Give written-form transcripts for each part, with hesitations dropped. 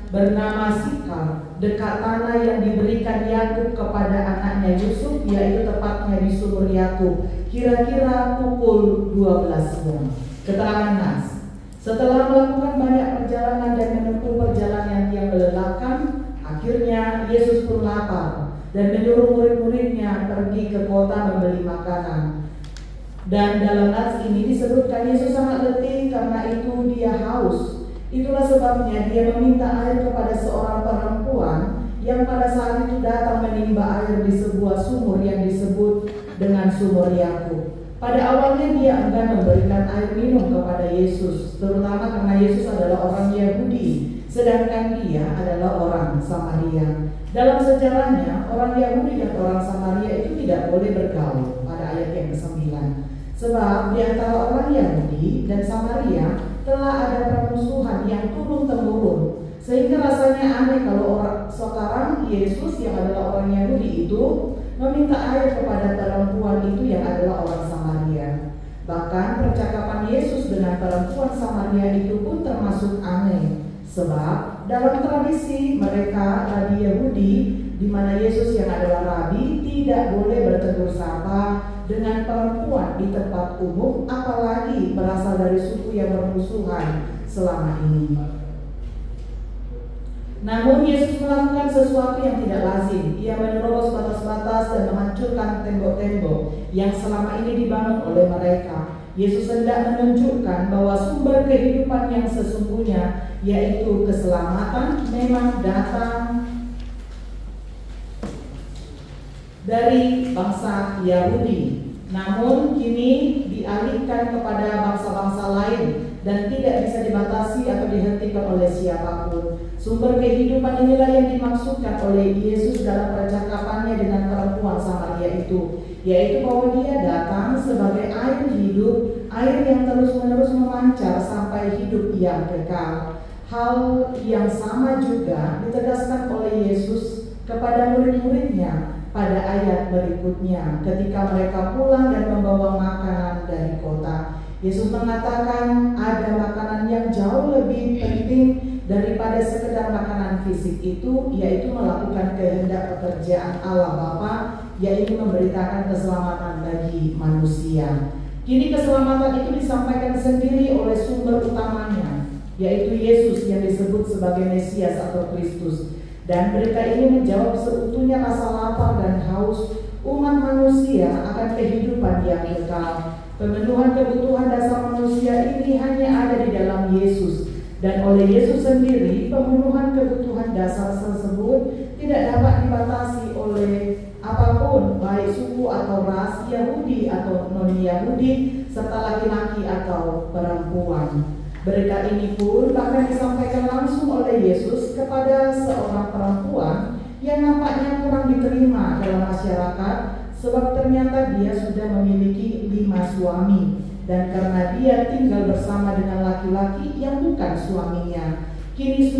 bernama Sikar, dekat tanah yang diberikan Yakub kepada anaknya Yusuf, yaitu tepatnya di sumur Yakub, kira-kira pukul 12 siang. Keterangan Nas. Setelah melakukan banyak perjalanan dan menempuh perjalanan yang melelahkan, akhirnya Yesus pun lapar dan menyuruh murid-muridnya pergi ke kota membeli makanan. Dan dalam nas ini disebutkan Yesus sangat letih, karena itu dia haus. Itulah sebabnya dia meminta air kepada seorang perempuan yang pada saat itu datang menimba air di sebuah sumur yang disebut dengan sumur Yakub. Pada awalnya dia enggan memberikan air minum kepada Yesus, terutama karena Yesus adalah orang Yahudi, sedangkan dia adalah orang Samaria. Dalam sejarahnya, orang Yahudi dan orang Samaria itu tidak boleh bergaul pada ayat yang ke-9. Sebab di antara orang Yahudi dan Samaria telah ada permusuhan yang turun-temurun, sehingga rasanya aneh kalau sekarang Yesus yang adalah orang Yahudi itu meminta air kepada perempuan itu yang adalah orang Samaria. Bahkan percakapan Yesus dengan perempuan Samaria itu pun termasuk aneh, sebab dalam tradisi mereka Rabi Yahudi, di mana Yesus yang adalah Rabi tidak boleh bertegur sapa dengan perempuan di tempat umum, apalagi berasal dari suku yang bermusuhan selama ini. Namun Yesus melakukan sesuatu yang tidak lazim. Ia menerobos batas-batas dan menghancurkan tembok-tembok yang selama ini dibangun oleh mereka. Yesus hendak menunjukkan bahwa sumber kehidupan yang sesungguhnya, yaitu keselamatan, memang datang dari bangsa Yahudi, namun kini dialihkan kepada bangsa-bangsa lain dan tidak bisa dibatasi atau dihentikan oleh siapapun. Sumber kehidupan inilah yang dimaksudkan oleh Yesus dalam percakapannya dengan perempuan Samaria itu, yaitu bahwa dia datang sebagai air hidup, air yang terus-menerus memancar sampai hidup yang kekal. Hal yang sama juga ditegaskan oleh Yesus kepada murid-muridnya pada ayat berikutnya ketika mereka pulang dan membawa makanan dari kota. Yesus mengatakan ada makanan yang jauh lebih penting daripada sekedar makanan fisik itu, yaitu melakukan kehendak pekerjaan Allah Bapa, yaitu memberitakan keselamatan bagi manusia. Kini keselamatan itu disampaikan sendiri oleh sumber utamanya, yaitu Yesus yang disebut sebagai Mesias atau Kristus. Dan berita ini menjawab seutuhnya rasa lapar dan haus umat manusia akan kehidupan yang kekal. Pemenuhan kebutuhan dasar manusia ini hanya ada di dalam Yesus. Dan oleh Yesus sendiri, pemenuhan kebutuhan dasar tersebut tidak dapat dibatasi oleh apapun, baik suku atau ras, Yahudi atau non-Yahudi, serta laki-laki atau perempuan. Berita ini pun bahkan disampaikan langsung oleh Yesus kepada seorang perempuan yang nampaknya kurang diterima dalam masyarakat, sebab ternyata dia sudah memiliki 5 suami, dan karena dia tinggal bersama dengan laki-laki yang bukan suaminya. Kini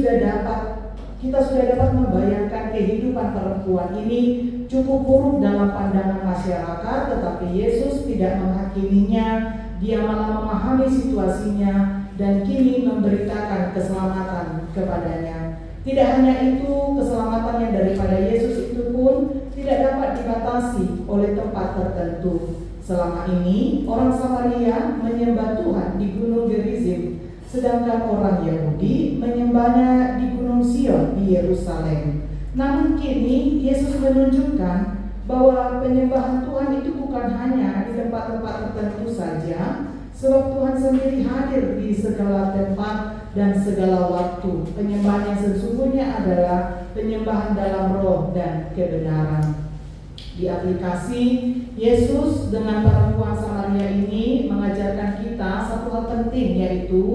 kita sudah dapat membayangkan kehidupan perempuan ini cukup buruk dalam pandangan masyarakat, tetapi Yesus tidak menghakiminya. Dia malah memahami situasinya dan kini memberitakan keselamatan kepadanya. Tidak hanya itu, keselamatan yang daripada Yesus itu pun tidak dapat dibatasi oleh tempat tertentu. Selama ini orang Samaria menyembah Tuhan di Gunung Gerizim, sedangkan orang Yahudi menyembahnya di Gunung Sion di Yerusalem. Namun kini Yesus menunjukkan bahwa penyembahan Tuhan itu bukan hanya di tempat-tempat tertentu saja, sebab Tuhan sendiri hadir di segala tempat dan segala waktu. Penyembahan yang sesungguhnya adalah penyembahan dalam roh dan kebenaran. Di aplikasi, Yesus dengan perempuan Samaria ini mengajarkan kita satu hal penting, yaitu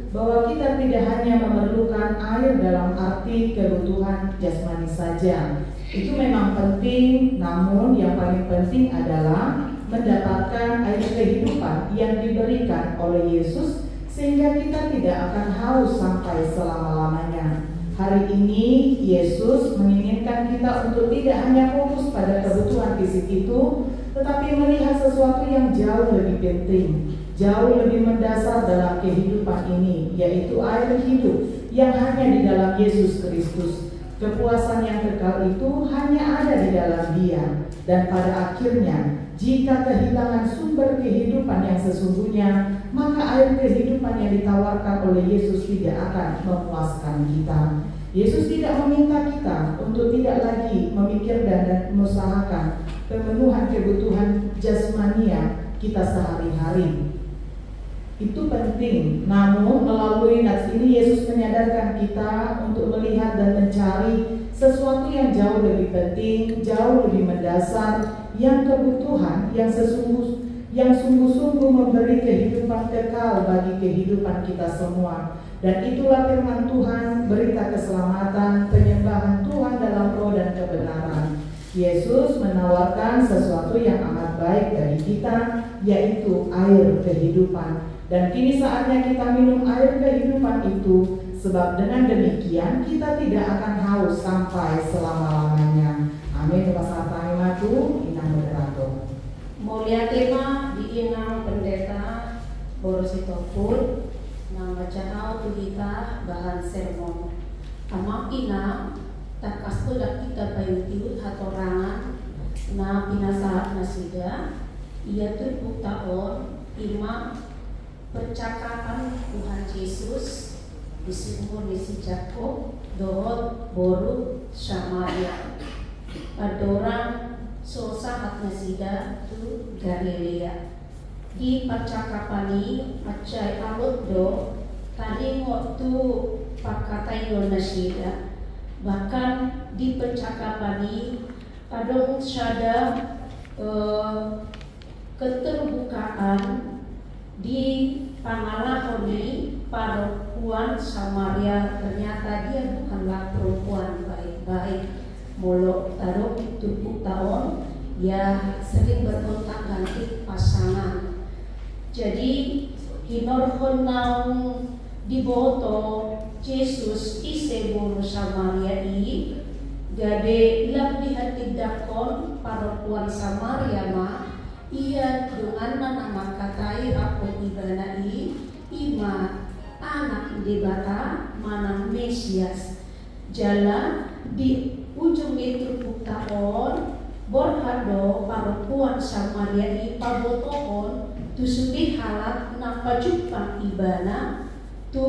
bahwa kita tidak hanya memerlukan air dalam arti kebutuhan jasmani saja. Itu memang penting, namun yang paling penting adalah mendapatkan air kehidupan yang diberikan oleh Yesus, sehingga kita tidak akan haus sampai selama-lamanya. Hari ini Yesus menginginkan kita untuk tidak hanya fokus pada kebutuhan fisik itu, tetapi melihat sesuatu yang jauh lebih penting, jauh lebih mendasar dalam kehidupan ini, yaitu air hidup yang hanya di dalam Yesus Kristus. Kepuasan yang kekal itu hanya ada di dalam Dia, dan pada akhirnya jika kehilangan sumber kehidupan yang sesungguhnya, maka air kehidupan yang ditawarkan oleh Yesus tidak akan memuaskan kita. Yesus tidak meminta kita untuk tidak lagi memikirkan dan mengusahakan pemenuhan kebutuhan jasmania kita sehari-hari. Itu penting, namun melalui nats ini Yesus menyadarkan kita untuk melihat dan mencari sesuatu yang jauh lebih penting, jauh lebih mendasar, yang kebutuhan yang sungguh-sungguh memberi kehidupan kekal bagi kehidupan kita semua. Dan itulah firman Tuhan, berita keselamatan, penyembahan Tuhan dalam roh dan kebenaran. Yesus menawarkan sesuatu yang amat baik bagi kita, yaitu air kehidupan. Dan kini saatnya kita minum air kehidupan itu, sebab dengan demikian kita tidak akan haus sampai selama-lamanya. Amin. Pasal Tahimatu, Inang Moderator. Mulia tema di Inang Pendeta Borositopul, nama cahau tu kita bahan sermon. Ama Inang, tak kastodak kita payutiut hatorangan, na pinasahat na sida, ia tu taon, ima percakapan Tuhan Yesus di sumur di si Jakob, Dohot, Boru, Samaria. Adorang sosahat nasida tu Galilea. Di percakapan ini macai alot do tadi waktu pakatai do nasida. Bahkan di percakapan ini adong syada keterbukaan di pangalaman ini perempuan Samaria. Ternyata dia bukanlah perempuan baik-baik, molo taruh tubuh tahun ya sering berkontak ganti pasangan. Jadi hinorhon naung diboto Yesus ise bono Samaria ini gade lebih hati dakon perempuan Samaria mah ia dengan nama katai apa ibana ima anak debata mana Mesias jalan di ujung itu tahun borhado perempuan Samaria ini pabotohon tu sudah halat nampak jumpa ibana tu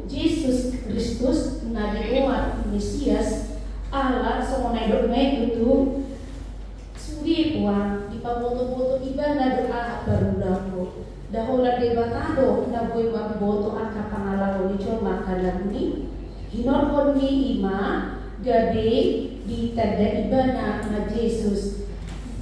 Yesus Kristus nadiuat Mesias Allah semuanya itu suri uang di paboto-boto ibana doa baru dahula debatado na boy magboto ang kapangalaw ni John makalam ni hinorhon ni ima gabi di tada ibana na Jesus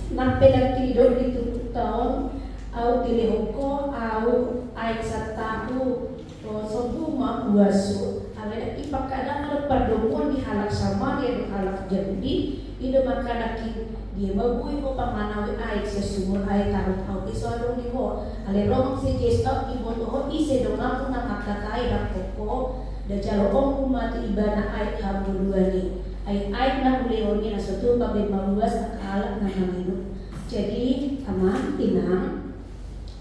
nampelagtido dito taon au tilihoko au ay sa tahu sobuma uasu ala ipakadang lepardongon di halak Samaria di halak Yahudi ida makanaki dia mabuhi ko pamanawi ay sa sumur ay tarong au iso ni ho ale romang si Jesus ibo to ho ise do ngaku na makakai ra koko da jaro om umati ibana ay kabuluani ay na uleoni na sutu pabe maluas akala na namino. Jadi aman tinang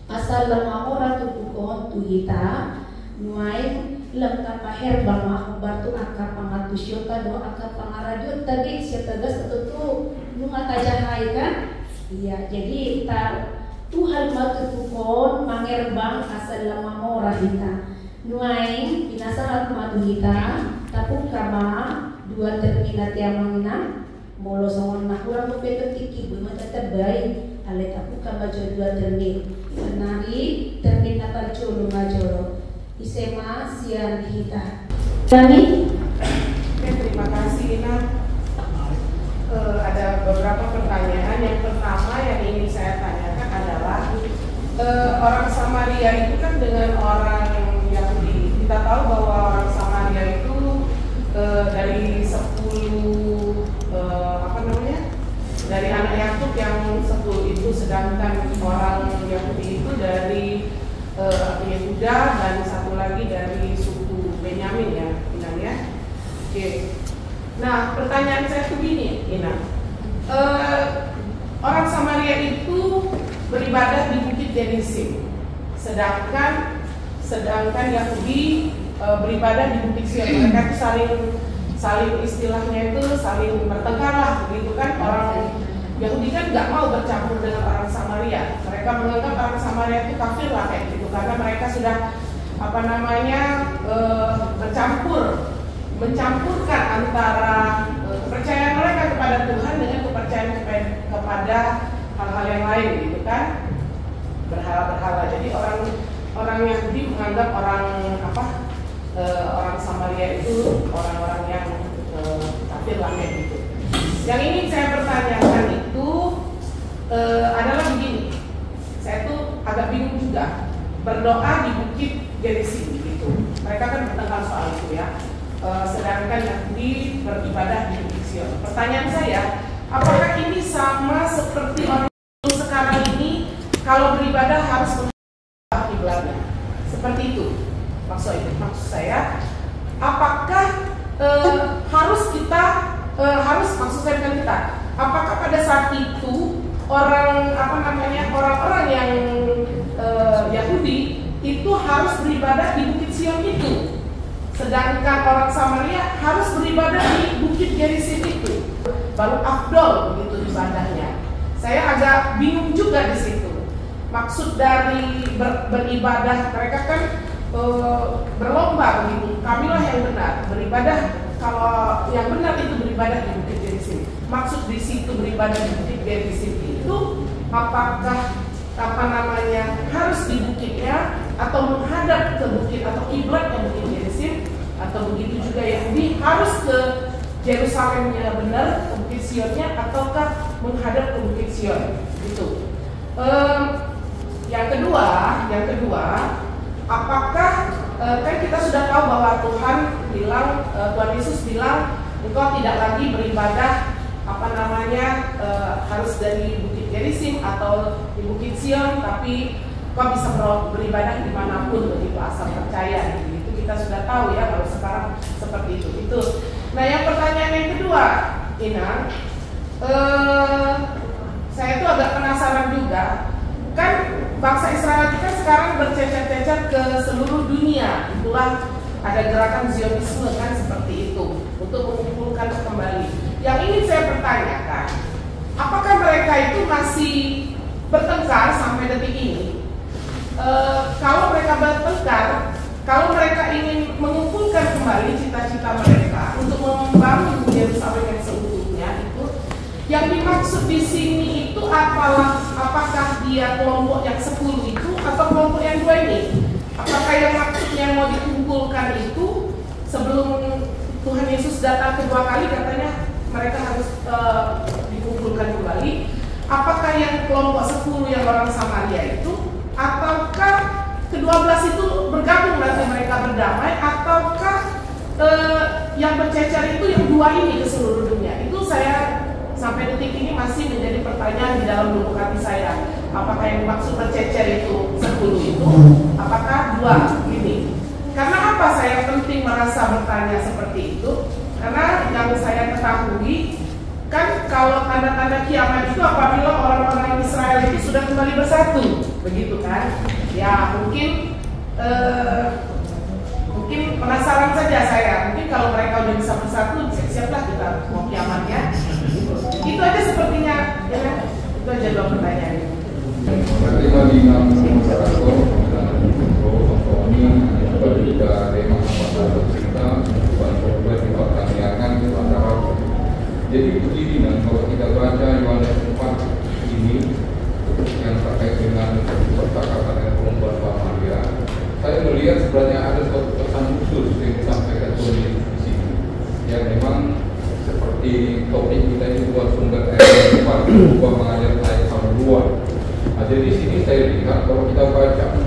asal lama ora tutukon tuhita nuay lam tapaher bama batu aka pangatusyota do aka pangaradyo tadi siya tagas tutu nunga tajahay kan. Iya, jadi Tuhan matutukon mangerbang asal lama ora hita nuay pinasahat matuhita tapung kama dua terminat yang mengenang molo songon nakulang ko peto tiki bu matatabay ale tapu kama dua termin menari terminat alcolo majoro isema sian hita kami. Terima kasih Ina. Ada beberapa pertanyaan. Yang pertama yang ingin saya tanyakan adalah orang Samaria itu kan dengan orang Yahudi. Kita tahu bahwa orang Samaria itu dari 10 dari anak Yakub yang 10 itu, sedangkan orang Yahudi itu dari Yehuda dan satu lagi dari suku Benyamin ya, Inang ya. Oke. Nah, pertanyaan saya tuh gini, Inang. Orang Samaria itu beribadah di Bukit Gerizim, sedangkan Yahudi beribadah di Bukit Sion. Mereka itu saling istilahnya itu saling bertengkar lah, begitu kan. Orang Yahudi kan nggak mau bercampur dengan orang Samaria. Mereka menganggap orang Samaria itu kafir lah kayak gitu, karena mereka sudah mencampurkan antara kepercayaan mereka kepada Tuhan dengan kepercayaan kepada hal-hal yang lain, gitu kan, berhala-berhala. Jadi orang Yahudi menganggap orang Samaria itu orang-orang yang kafir lah kayak gitu. Yang ingin saya pertanyakan itu adalah begini, saya tuh agak bingung juga berdoa di Bukit Gerizim gitu. Mereka kan bertengkar soal itu ya. Sedangkan Yahudi beribadah di Bukit Sion. Pertanyaan saya, apakah ini sama seperti orang sekarang ini kalau beribadah harus mengubah kiblatnya? Seperti itu. Maksud saya, apakah apakah pada saat itu orang-orang yang Yahudi itu harus beribadah di Bukit Sion itu, sedangkan orang Samaria harus beribadah di Bukit Gerizim itu, baru afdol begitu ibadahnya. Saya agak bingung juga di situ. Maksud dari beribadah, mereka kan berlomba begitu. Kamilah yang benar beribadah. Kalau yang benar itu beribadah di Bukit Gerizim. Maksud di situ beribadah di Bukit Gerizim itu apakah harus di bukitnya atau menghadap ke bukit atau kiblat yang Bukit Gerizim, atau begitu juga Yahudi harus ke Yerusalemnya benar, ke Bukit Sionnya, ataukah menghadap ke Bukit Sion gitu. Yang kedua, apakah kan kita sudah tahu bahwa Tuhan Yesus bilang engkau tidak lagi beribadah harus dari Bukit Gerizim atau di Bukit Sion, tapi kau bisa beribadah dimanapun begitu asal percaya. Itu kita sudah tahu ya kalau sekarang seperti itu. Nah, yang pertanyaan yang kedua, Inang, saya itu agak penasaran juga. Kan bangsa Israel kita sekarang bercecer-cecer ke seluruh dunia. Itulah ada gerakan Zionisme kan seperti itu, untuk mengumpulkan kembali. Yang ingin saya pertanyakan, apakah mereka itu masih bertengkar sampai detik ini? Kalau mereka bertengkar, kalau mereka ingin mengumpulkan kembali cita-cita mereka untuk membangun Yerusalem yang seutuhnya itu, yang dimaksud di sini itu apakah dia kelompok yang 10 itu atau kelompok yang 2 ini? Apakah yang maksudnya mau dikumpulkan itu sebelum Tuhan Yesus datang kedua kali, katanya mereka harus dikumpulkan kembali? Apakah yang kelompok 10 yang orang Samaria itu, ataukah ke-12 itu bergabung nanti mereka berdamai, ataukah yang bercecer itu yang 2 ini ke seluruh dunia? Itu saya sampai detik ini masih menjadi pertanyaan di dalam lubuk hati saya. Apakah yang dimaksud bercecer itu 10 itu, apakah 2 ini? Karena apa saya penting merasa bertanya seperti itu? Karena yang saya ketahui kan kalau tanda-tanda kiamat itu apabila orang-orang Israel itu sudah kembali bersatu, begitu kan? Ya mungkin penasaran saja saya. Mungkin kalau mereka udah bisa bersatu, siap-siaplah kita mau kiamatnya. Itu aja sepertinya, ya kan? Itu aja 2 pertanyaan. Terima di nama masyarakat dan ini juga tema pasal kita buat dipertanyakan antara. Jadi begini, kalau kita baca Yohanes 4 ini yang terkait dengan percakapan dengan perempuan Samaria, saya melihat sebenarnya ada suatu pesan khusus yang disampaikan Tuhan Yesus di sini. Yang memang seperti topik kita ini buat sumber ayat 4, buat mengajar ayat haluan. Nah, jadi di sini saya lihat kalau kita baca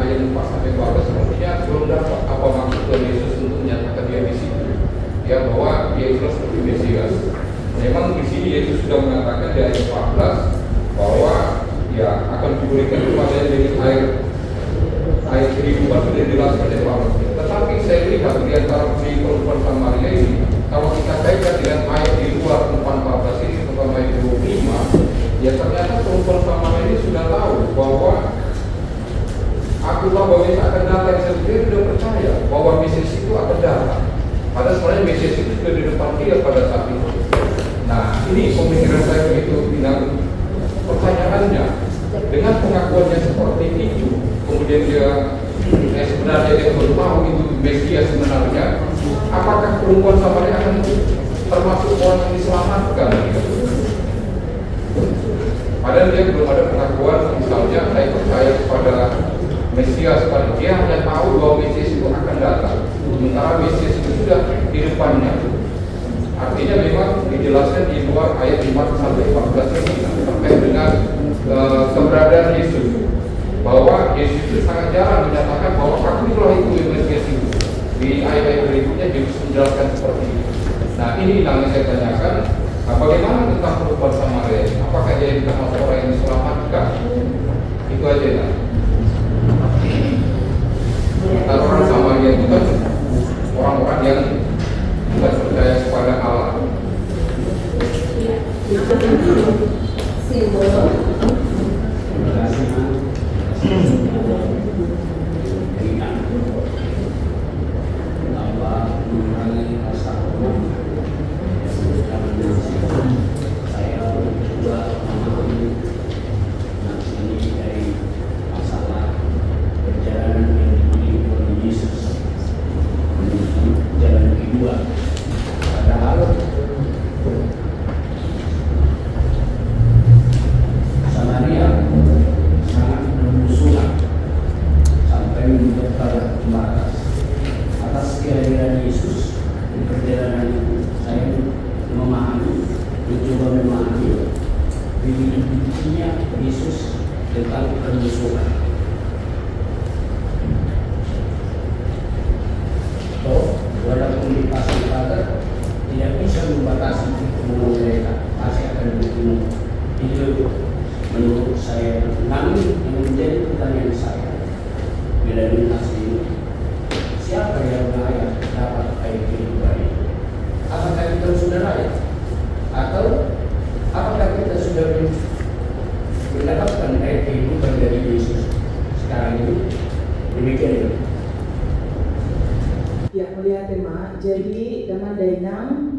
ayat 4 sampai 12 sepertinya belum dapat apa maksud Tuhan Yesus untuk menyatakan dia di sini. Ya bahwa dia itu seperti Mesias. Memang di sini Yesus sudah mengatakan di ayat 14 bahwa ya akan diberikan kepada dengan air kehidupan sudah dijelaskan oleh Allah. Tetapi saya lihat di antara perempuan Samaria ini, kalau kita kaitkan dengan ayat di luar 14 ini, terutama ayat 25, ya ternyata perempuan Samaria ini sudah tahu bahwa aku tahu bahwa Yesus akan datang. Saya sudah percaya bahwa Samaria pada saat itu. Nah, ini pemikiran saya begitu tinggal pertanyaannya, dengan pengakuannya seperti itu, kemudian sebenarnya dia baru tahu itu Mesias sebenarnya, apakah perempuan Samaria akan termasuk orang yang diselamatkan? Padahal dia belum ada pengakuan, misalnya saya percaya kepada Mesias, dia hanya tahu bahwa Mesias itu akan datang, sementara Mesias itu sudah di depannya. Artinya memang dijelaskan di luar ayat 5 sampai 14 ini terkait dengan keberadaan Yesus, bahwa Yesus itu sangat jarang menyatakan bahwa aku itulah itu Mesias itu. Di ayat-ayat berikutnya Yesus menjelaskan seperti itu. Nah, ini yang saya tanyakan, bagaimana tentang perempuan Samaria? Apakah dia termasuk orang yang diselamatkan? Itu aja lah. Dan orang Samaria itu kan orang-orang yang tidak percaya kepada Allah. Jadi dengan Dainam,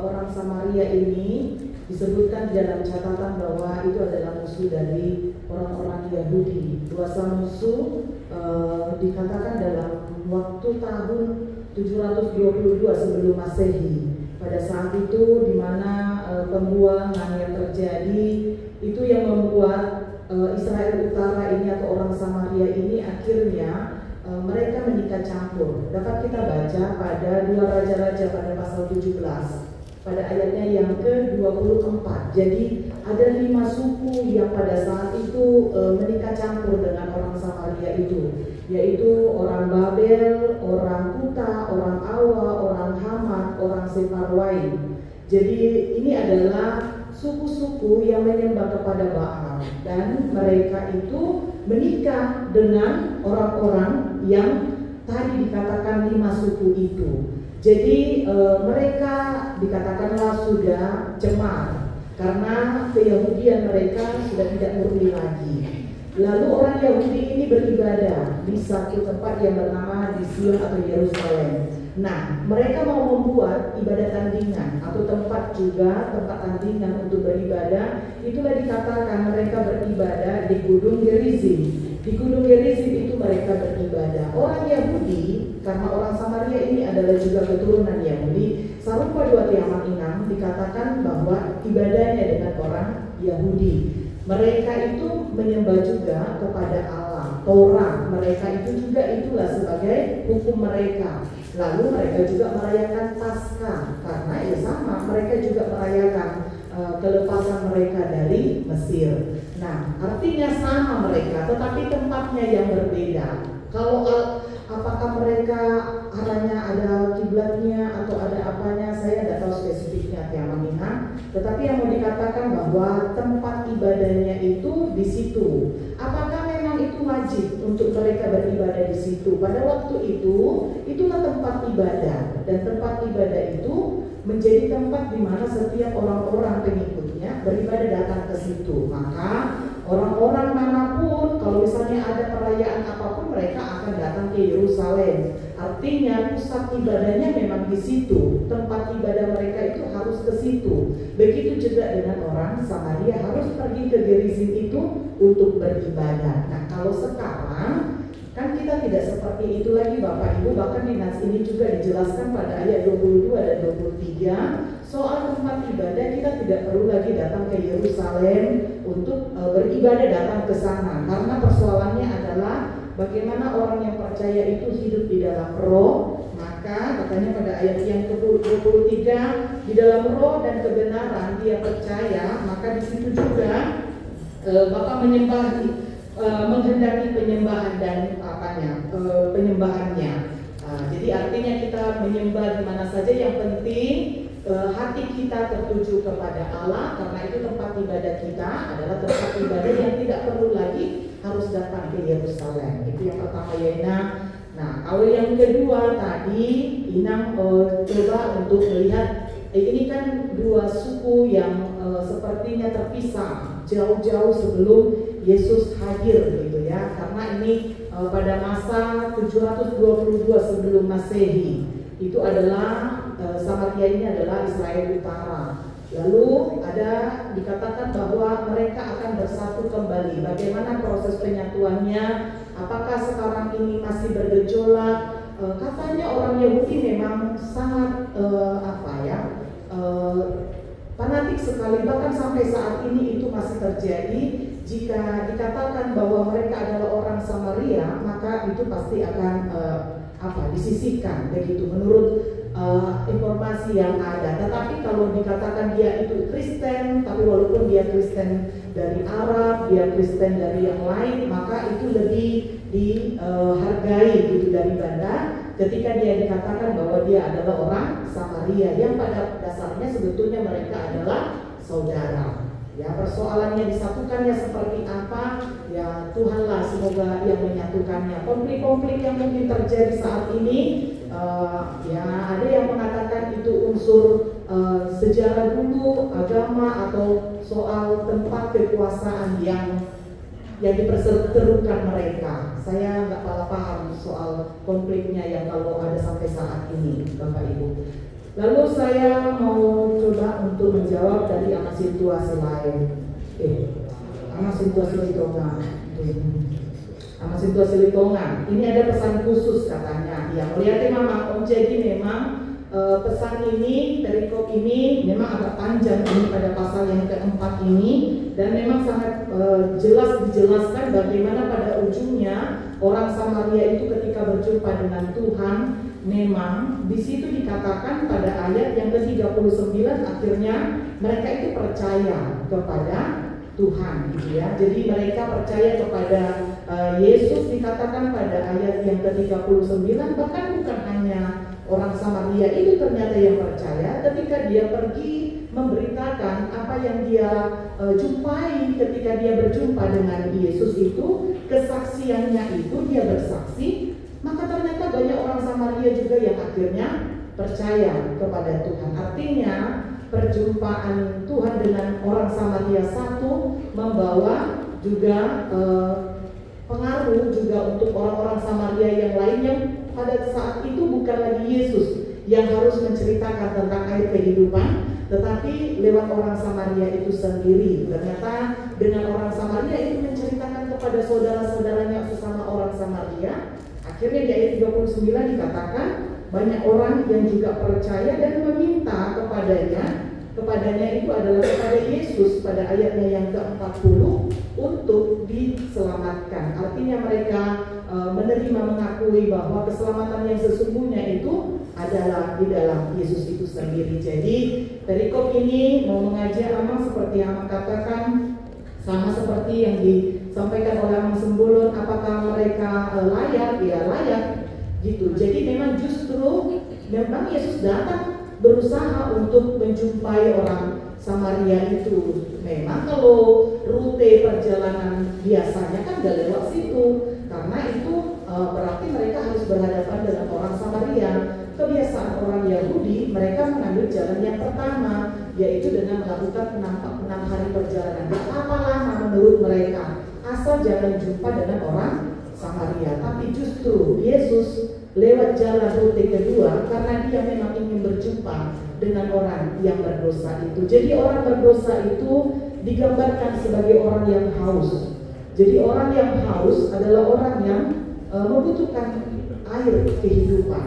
orang Samaria ini disebutkan dalam catatan bahwa itu adalah musuh dari orang-orang Yahudi. Kuasa musuh dikatakan dalam waktu tahun 722 sebelum Masehi. Pada saat itu di mana pembuangan yang terjadi, itu yang membuat Israel Utara ini atau orang Samaria ini akhirnya mereka menikah campur. Dapat kita baca pada 2 Raja-Raja pada pasal 17 pada ayatnya yang ke-24. Jadi ada 5 suku yang pada saat itu menikah campur dengan orang Samaria itu, yaitu orang Babel, orang Kuta, orang Awa, orang Hamat, orang Sefarwai. Jadi ini adalah suku-suku yang menyembah kepada Baal, dan mereka itu menikah dengan orang-orang yang tadi dikatakan 5 suku itu. Jadi mereka dikatakanlah sudah cemar karena keyahudian mereka sudah tidak murni lagi. Lalu orang Yahudi ini beribadah di satu tempat yang bernama di Sion atau Yerusalem. Nah, mereka mau membuat ibadah tandingan atau tempat tandingan untuk beribadah. Itulah dikatakan mereka beribadah di Gunung Gerizim. Di Gunung Gerizim itu mereka beribadah. Orang Yahudi, karena orang Samaria ini adalah juga keturunan Yahudi, Sarupa 2 Tiamat 6 dikatakan bahwa ibadahnya dengan orang Yahudi. Mereka itu menyembah juga kepada Allah, Torah. Mereka itu juga itulah sebagai hukum mereka. Lalu mereka juga merayakan Paskah, karena ya sama, mereka juga merayakan kelepasan mereka dari Mesir. Nah, artinya sama mereka, tetapi tempatnya yang berbeda. Kalau apakah mereka arahnya ada kiblatnya atau ada apanya, saya tidak tahu spesifiknya Tiamat. Tetapi yang mau dikatakan bahwa tempat ibadahnya itu di situ. Apakah memang itu wajib untuk mereka beribadah di situ? Pada waktu itu, itulah tempat ibadah, dan tempat ibadah itu menjadi tempat di mana setiap orang-orang pengikutnya beribadah datang ke situ. Maka orang-orang manapun, kalau misalnya ada perayaan apapun, mereka akan datang ke Yerusalem. Artinya pusat ibadahnya memang di situ. Tempat ibadah mereka begitu juga dengan orang Samaria harus pergi ke Gerizim itu untuk beribadah. Nah, kalau sekarang kan kita tidak seperti itu lagi Bapak Ibu, bahkan di nas ini juga dijelaskan pada ayat 22 dan 23 soal tempat ibadah. Kita tidak perlu lagi datang ke Yerusalem untuk beribadah, datang ke sana, karena persoalannya adalah bagaimana orang yang percaya itu hidup di dalam roh. Maka katanya pada ayat yang ke-23, di dalam roh dan kebenaran dia percaya, maka di situ juga Bapak menyembah, menghendaki penyembahan dan penyembahannya. Jadi artinya kita menyembah di mana saja, yang penting hati kita tertuju kepada Allah, karena itu tempat ibadah kita adalah tempat ibadah yang tidak perlu lagi harus datang ke Yerusalem. Itu yang pertama ya Ina. Nah, kalau yang kedua tadi Inang coba untuk melihat ini kan dua suku yang sepertinya terpisah jauh-jauh sebelum Yesus hadir gitu ya, karena ini pada masa 722 sebelum Masehi itu adalah Samaria ini adalah Israel Utara. Lalu ada dikatakan bahwa mereka akan bersatu kembali. Bagaimana proses penyatuannya? Apakah sekarang ini masih bergejolak? Katanya orang Yahudi memang sangat fanatik sekali, bahkan sampai saat ini itu masih terjadi. Jika dikatakan bahwa mereka adalah orang Samaria, maka itu pasti akan disisihkan begitu menurut informasi yang ada. Tetapi kalau dikatakan dia itu Kristen, tapi walaupun dia Kristen dari Arab, dia Kristen dari yang lain, maka itu lebih dihargai gitu daripada ketika dia dikatakan bahwa dia adalah orang Samaria, yang pada dasarnya sebetulnya mereka adalah saudara. Ya, persoalannya disatukannya seperti apa? Ya, Tuhanlah semoga yang menyatukannya. Konflik-konflik yang mungkin terjadi saat ini, ya ada yang mengatakan itu unsur sejarah dulu, agama, atau soal tempat kekuasaan yang diperseterukan mereka. Saya nggak paham soal konfliknya yang kalau ada sampai saat ini, Bapak Ibu. Lalu saya mau coba untuk menjawab dari amat situasi lain. Amat situasi Litongan. Amat situasi Litongan. Ini ada pesan khusus katanya. Ya, melihatnya memang jadi memang pesan ini, perikop ini memang agak panjang ini pada pasal yang keempat ini, dan memang sangat jelas dijelaskan bagaimana pada ujungnya orang Samaria itu ketika berjumpa dengan Tuhan, memang di situ dikatakan pada ayat yang ke-39 akhirnya mereka itu percaya kepada Tuhan gitu ya. Jadi mereka percaya kepada Yesus, dikatakan pada ayat yang ke-39, bahkan bukan hanya orang Samaria itu ternyata yang percaya ketika dia pergi memberitakan apa yang dia jumpai ketika dia berjumpa dengan Yesus itu, kesaksiannya itu dia bersaksi, maka ternyata banyak orang Samaria juga yang akhirnya percaya kepada Tuhan. Artinya perjumpaan Tuhan dengan orang Samaria satu membawa juga pengaruh juga untuk orang-orang Samaria yang lainnya. Pada saat itu bukan lagi Yesus yang harus menceritakan tentang air kehidupan, tetapi lewat orang Samaria itu sendiri. Ternyata dengan orang Samaria itu menceritakan kepada saudara-saudaranya sesama orang Samaria. Akhirnya di ayat 39 dikatakan banyak orang yang juga percaya dan meminta kepadanya itu adalah kepada Yesus pada ayatnya yang ke-40 untuk diselamatkan. Artinya mereka menerima, mengakui bahwa keselamatan yang sesungguhnya itu adalah di dalam Yesus itu sendiri. Jadi perikop ini mau mengajak Amang seperti yang Amang katakan, sama seperti yang disampaikan oleh Amang Sembolon, apakah mereka layak? Ya layak gitu. Jadi memang justru memang Yesus datang berusaha untuk menjumpai orang Samaria itu. Memang kalau rute perjalanan biasanya kan gak lewat situ, karena itu berarti mereka harus berhadapan dengan orang Samaria. Kebiasaan orang Yahudi, mereka mengambil jalan yang pertama, yaitu dengan melakukan 6 hari perjalanan. Gak apa lama menurut mereka, asal jangan jumpa dengan orang Samaria. Tapi justru Yesus lewat jalan rute kedua karena dia memang ingin berjumpa dengan orang yang berdosa itu. Jadi orang berdosa itu digambarkan sebagai orang yang haus. Jadi orang yang haus adalah orang yang membutuhkan air kehidupan.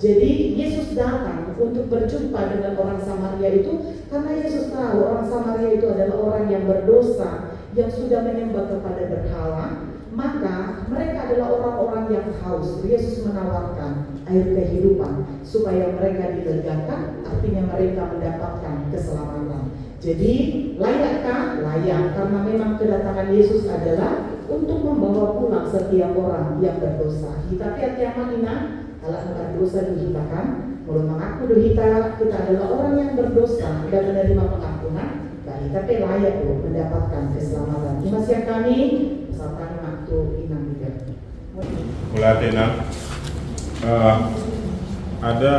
Jadi Yesus datang untuk berjumpa dengan orang Samaria itu karena Yesus tahu orang Samaria itu adalah orang yang berdosa, yang sudah menyembah kepada berhala. Maka mereka adalah orang-orang yang haus. Yesus menawarkan air kehidupan supaya mereka dilegakan, artinya mereka mendapatkan keselamatan. Jadi layakkah? Layak, karena memang kedatangan Yesus adalah untuk membawa pulang setiap orang yang berdosa. Kita tiap manina kalau angkat dosa duhitakan, mulai mengaku duhita, kita adalah orang yang berdosa dan menerima pengampunan. Dan kita layak loh mendapatkan keselamatan. Ini masih kami peserta waktu inang juga. Mulai ada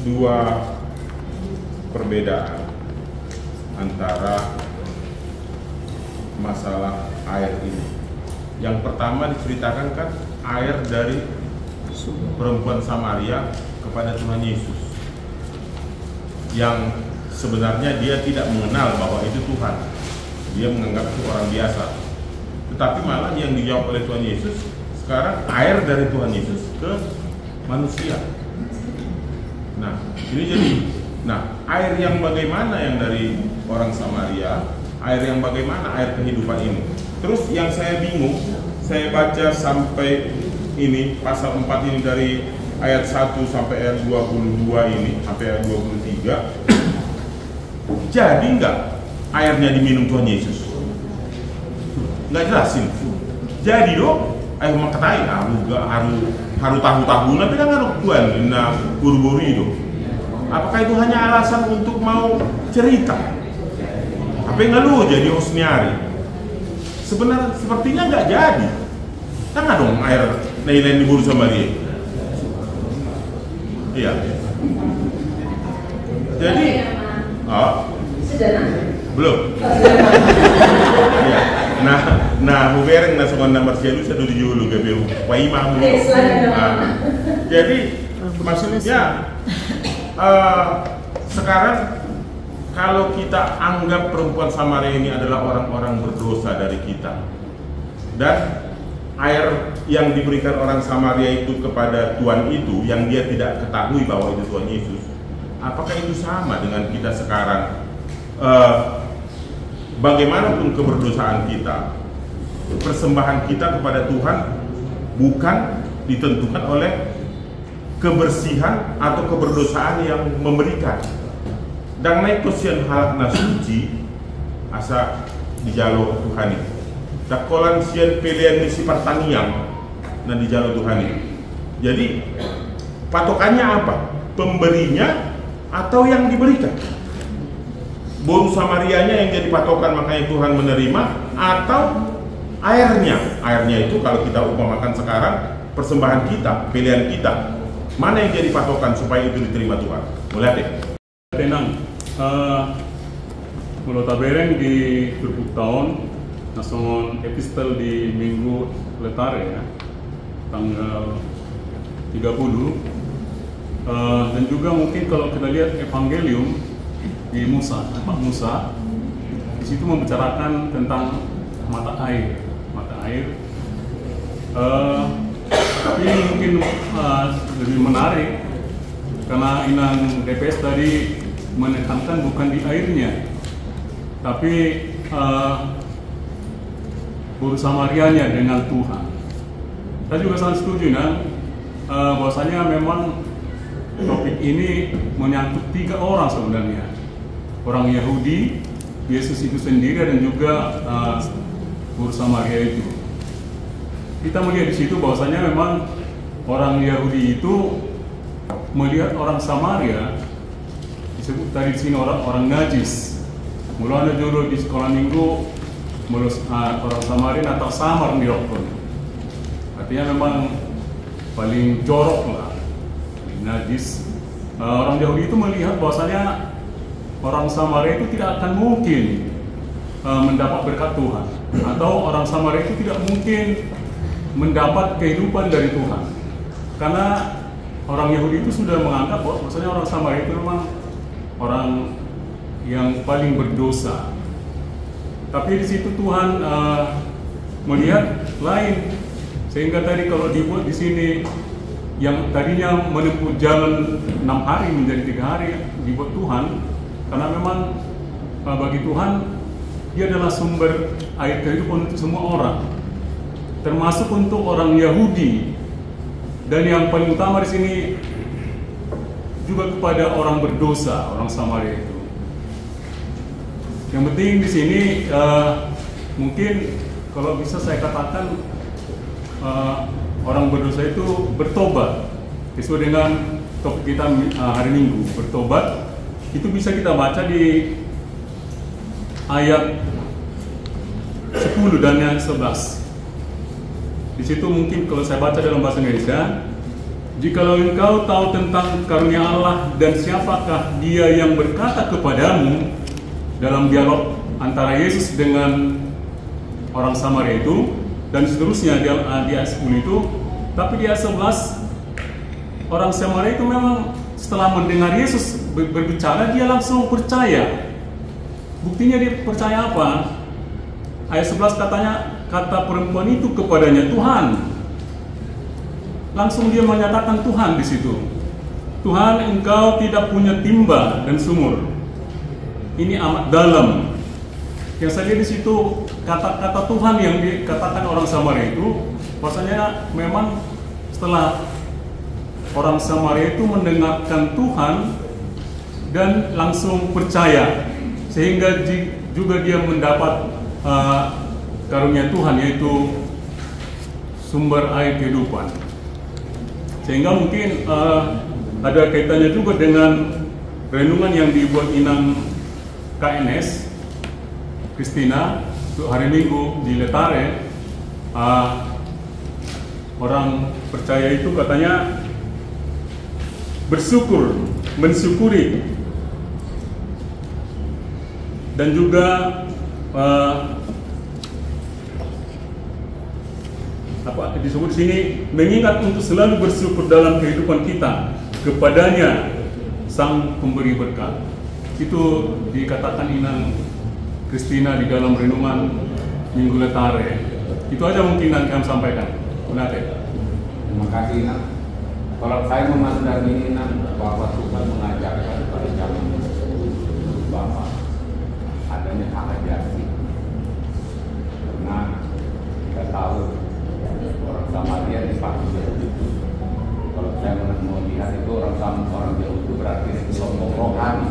dua perbedaan antara masalah air ini. Yang pertama diceritakan kan air dari perempuan Samaria kepada Tuhan Yesus, yang sebenarnya dia tidak mengenal bahwa itu Tuhan. Dia menganggap itu orang biasa. Tetapi malah yang dijawab oleh Tuhan Yesus sekarang air dari Tuhan Yesus ke manusia. Nah, ini jadi, air yang bagaimana yang dari orang Samaria, air yang bagaimana air kehidupan ini. Terus yang saya bingung, saya baca sampai ini pasal 4 ini dari ayat 1 sampai ayat 22 ini sampai ayat 23. Jadi enggak airnya diminum Tuhan Yesus? Enggak jelasin. Jadi dong, ayo makatai haru tahu tapi kan harus Tuhan na buru-buru itu. Apakah itu hanya alasan untuk mau cerita? Apa yang lu jadi hostnyari? Sebenarnya sepertinya nggak jadi. Tengah dong air lain-lain diburu sama dia. Iya. Jadi, belum. Iya. Nah, hubereng na sekolah nomor sialu saya dulu julu GBU. Waimah belum. Jadi maksudnya sekarang kalau kita anggap perempuan Samaria ini adalah orang-orang berdosa dari kita, dan air yang diberikan orang Samaria itu kepada Tuhan itu yang dia tidak ketahui bahwa itu Tuhan Yesus, apakah itu sama dengan kita sekarang? Bagaimanapun keberdosaan kita, persembahan kita kepada Tuhan bukan ditentukan oleh kebersihan atau keberdosaan yang memberikan. Dan naik kosian halak nasuci asa di jalur Tuhan ini. Dakolan sian pilihan misi pertanian dan di jalur Tuhan ini. Jadi patokannya apa? Pemberinya atau yang diberikan? Boru Samarianya yang jadi patokan makanya Tuhan menerima, atau airnya? Airnya itu kalau kita umpamakan sekarang persembahan kita, pilihan kita, mana yang jadi patokan supaya itu diterima Tuhan? Mulai deh. Tenang, mulut tabereng di berbuk tahun, nasongon epistel di minggu letare ya, tanggal 30, dan juga mungkin kalau kita lihat evangelium di Musa, Pak Musa, di situ membicarakan tentang mata air. Tapi ini mungkin lebih menarik karena Inang DPS tadi menekankan bukan di airnya, tapi Guru Samarianya dengan Tuhan. Saya juga sangat setuju bahwasanya memang topik ini menyangkut 3 orang sebenarnya. Orang Yahudi, Yesus itu sendiri, dan juga Guru Samaria itu. Kita melihat di situ bahwasanya memang orang Yahudi itu melihat orang Samaria, disebut tadi di sini orang najis. Mulanya dulu di sekolah minggu, orang Samaria atau samar di rokon. Artinya memang paling jorok lah, paling najis. Orang Yahudi itu melihat bahwasanya orang Samaria itu tidak akan mungkin mendapat berkat Tuhan, atau orang Samaria itu tidak mungkin mendapat kehidupan dari Tuhan. karena orang Yahudi itu sudah menganggap bahwa maksudnya orang Samaria itu memang orang yang paling berdosa. Tapi di situ Tuhan melihat lain, sehingga tadi kalau dibuat di sini yang tadinya menempuh jalan 6 hari menjadi 3 hari dibuat Tuhan, karena memang bagi Tuhan dia adalah sumber air kehidupan untuk semua orang, termasuk untuk orang Yahudi, dan yang paling utama di sini juga kepada orang berdosa, orang Samaria itu. Yang penting di sini mungkin kalau bisa saya katakan orang berdosa itu bertobat sesuai dengan topik kita hari Minggu. Bertobat itu bisa kita baca di ayat 10 dan ayat 11. Di situ mungkin kalau saya baca dalam bahasa Indonesia, jikalau engkau tahu tentang karunia Allah dan siapakah dia yang berkata kepadamu, dalam dialog antara Yesus dengan orang Samaria itu, dan seterusnya di ayat 10 itu. Tapi di ayat 11 orang Samaria itu memang setelah mendengar Yesus berbicara, dia langsung percaya. Buktinya dia percaya apa? Ayat 11 katanya, kata perempuan itu kepadanya, Tuhan. Langsung dia menyatakan Tuhan di situ. Tuhan, engkau tidak punya timba dan sumur. Ini amat dalam. Yang saya lihat di situ kata-kata Tuhan yang dikatakan orang Samaria itu, bahwasanya memang setelah orang Samaria itu mendengarkan Tuhan dan langsung percaya, sehingga juga dia mendapat karunia Tuhan, yaitu sumber air kehidupan. Sehingga mungkin ada kaitannya juga dengan renungan yang dibuat Inang KNS Kristina untuk hari Minggu di Letare. Orang percaya itu katanya bersyukur, mensyukuri, dan juga apa disebut di sini, mengingat untuk selalu bersyukur dalam kehidupan kita kepadanya Sang Pemberi Berkat. Itu dikatakan Inang Kristina di dalam renungan Minggu Letare. Itu aja mungkin yang kami sampaikan. Benar. Terima kasih, Inang. Kalau saya memandang ini, Inang, bahwa Tuhan mengajarkan pada zaman Bapak adanya hak ajasi. Karena kita tahu orang Samaria dipakai itu. Kalau saya melihat itu orang Yahudi itu berarti kelompok rohani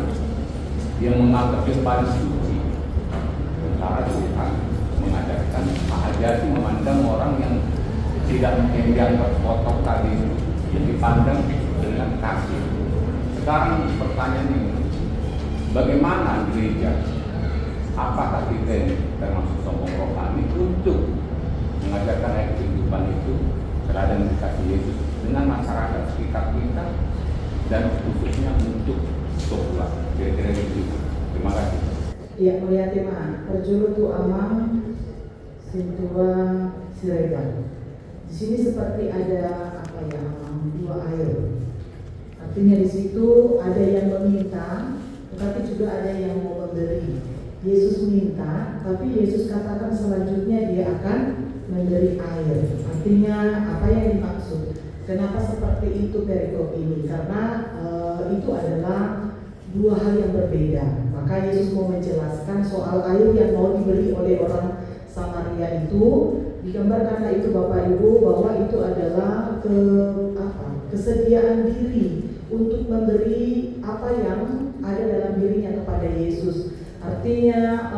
yang menganggap dia paling suci. Sementara Tuhan mengajarkan hak ajasi, memandang orang yang tidak mungkin dianggap kotor tadi, yang dipandang dengan kasih. Sekarang pertanyaan ini, bagaimana gereja, apakah kita ini termasuk sombong rohani untuk mengajarkan ayat kehidupan itu terhadap kasih Yesus dengan masyarakat sekitar kita dan khususnya untuk sekolah. Kira-kira begitu. Terima kasih. Ya, melihat tema perjuru tu amang sintua siregan. Di sini seperti ada apa ya, dua air. Artinya di situ ada yang meminta, tetapi juga ada yang mau memberi. Yesus minta, tapi Yesus katakan selanjutnya dia akan memberi air. Artinya apa yang dimaksud? Kenapa seperti itu perikop ini? Karena itu adalah dua hal yang berbeda. Maka Yesus mau menjelaskan soal air yang mau diberi oleh orang Samaria itu. Digambarkan itu Bapak Ibu bahwa itu adalah kesediaan diri untuk memberi apa yang ada dalam dirinya kepada Yesus. Artinya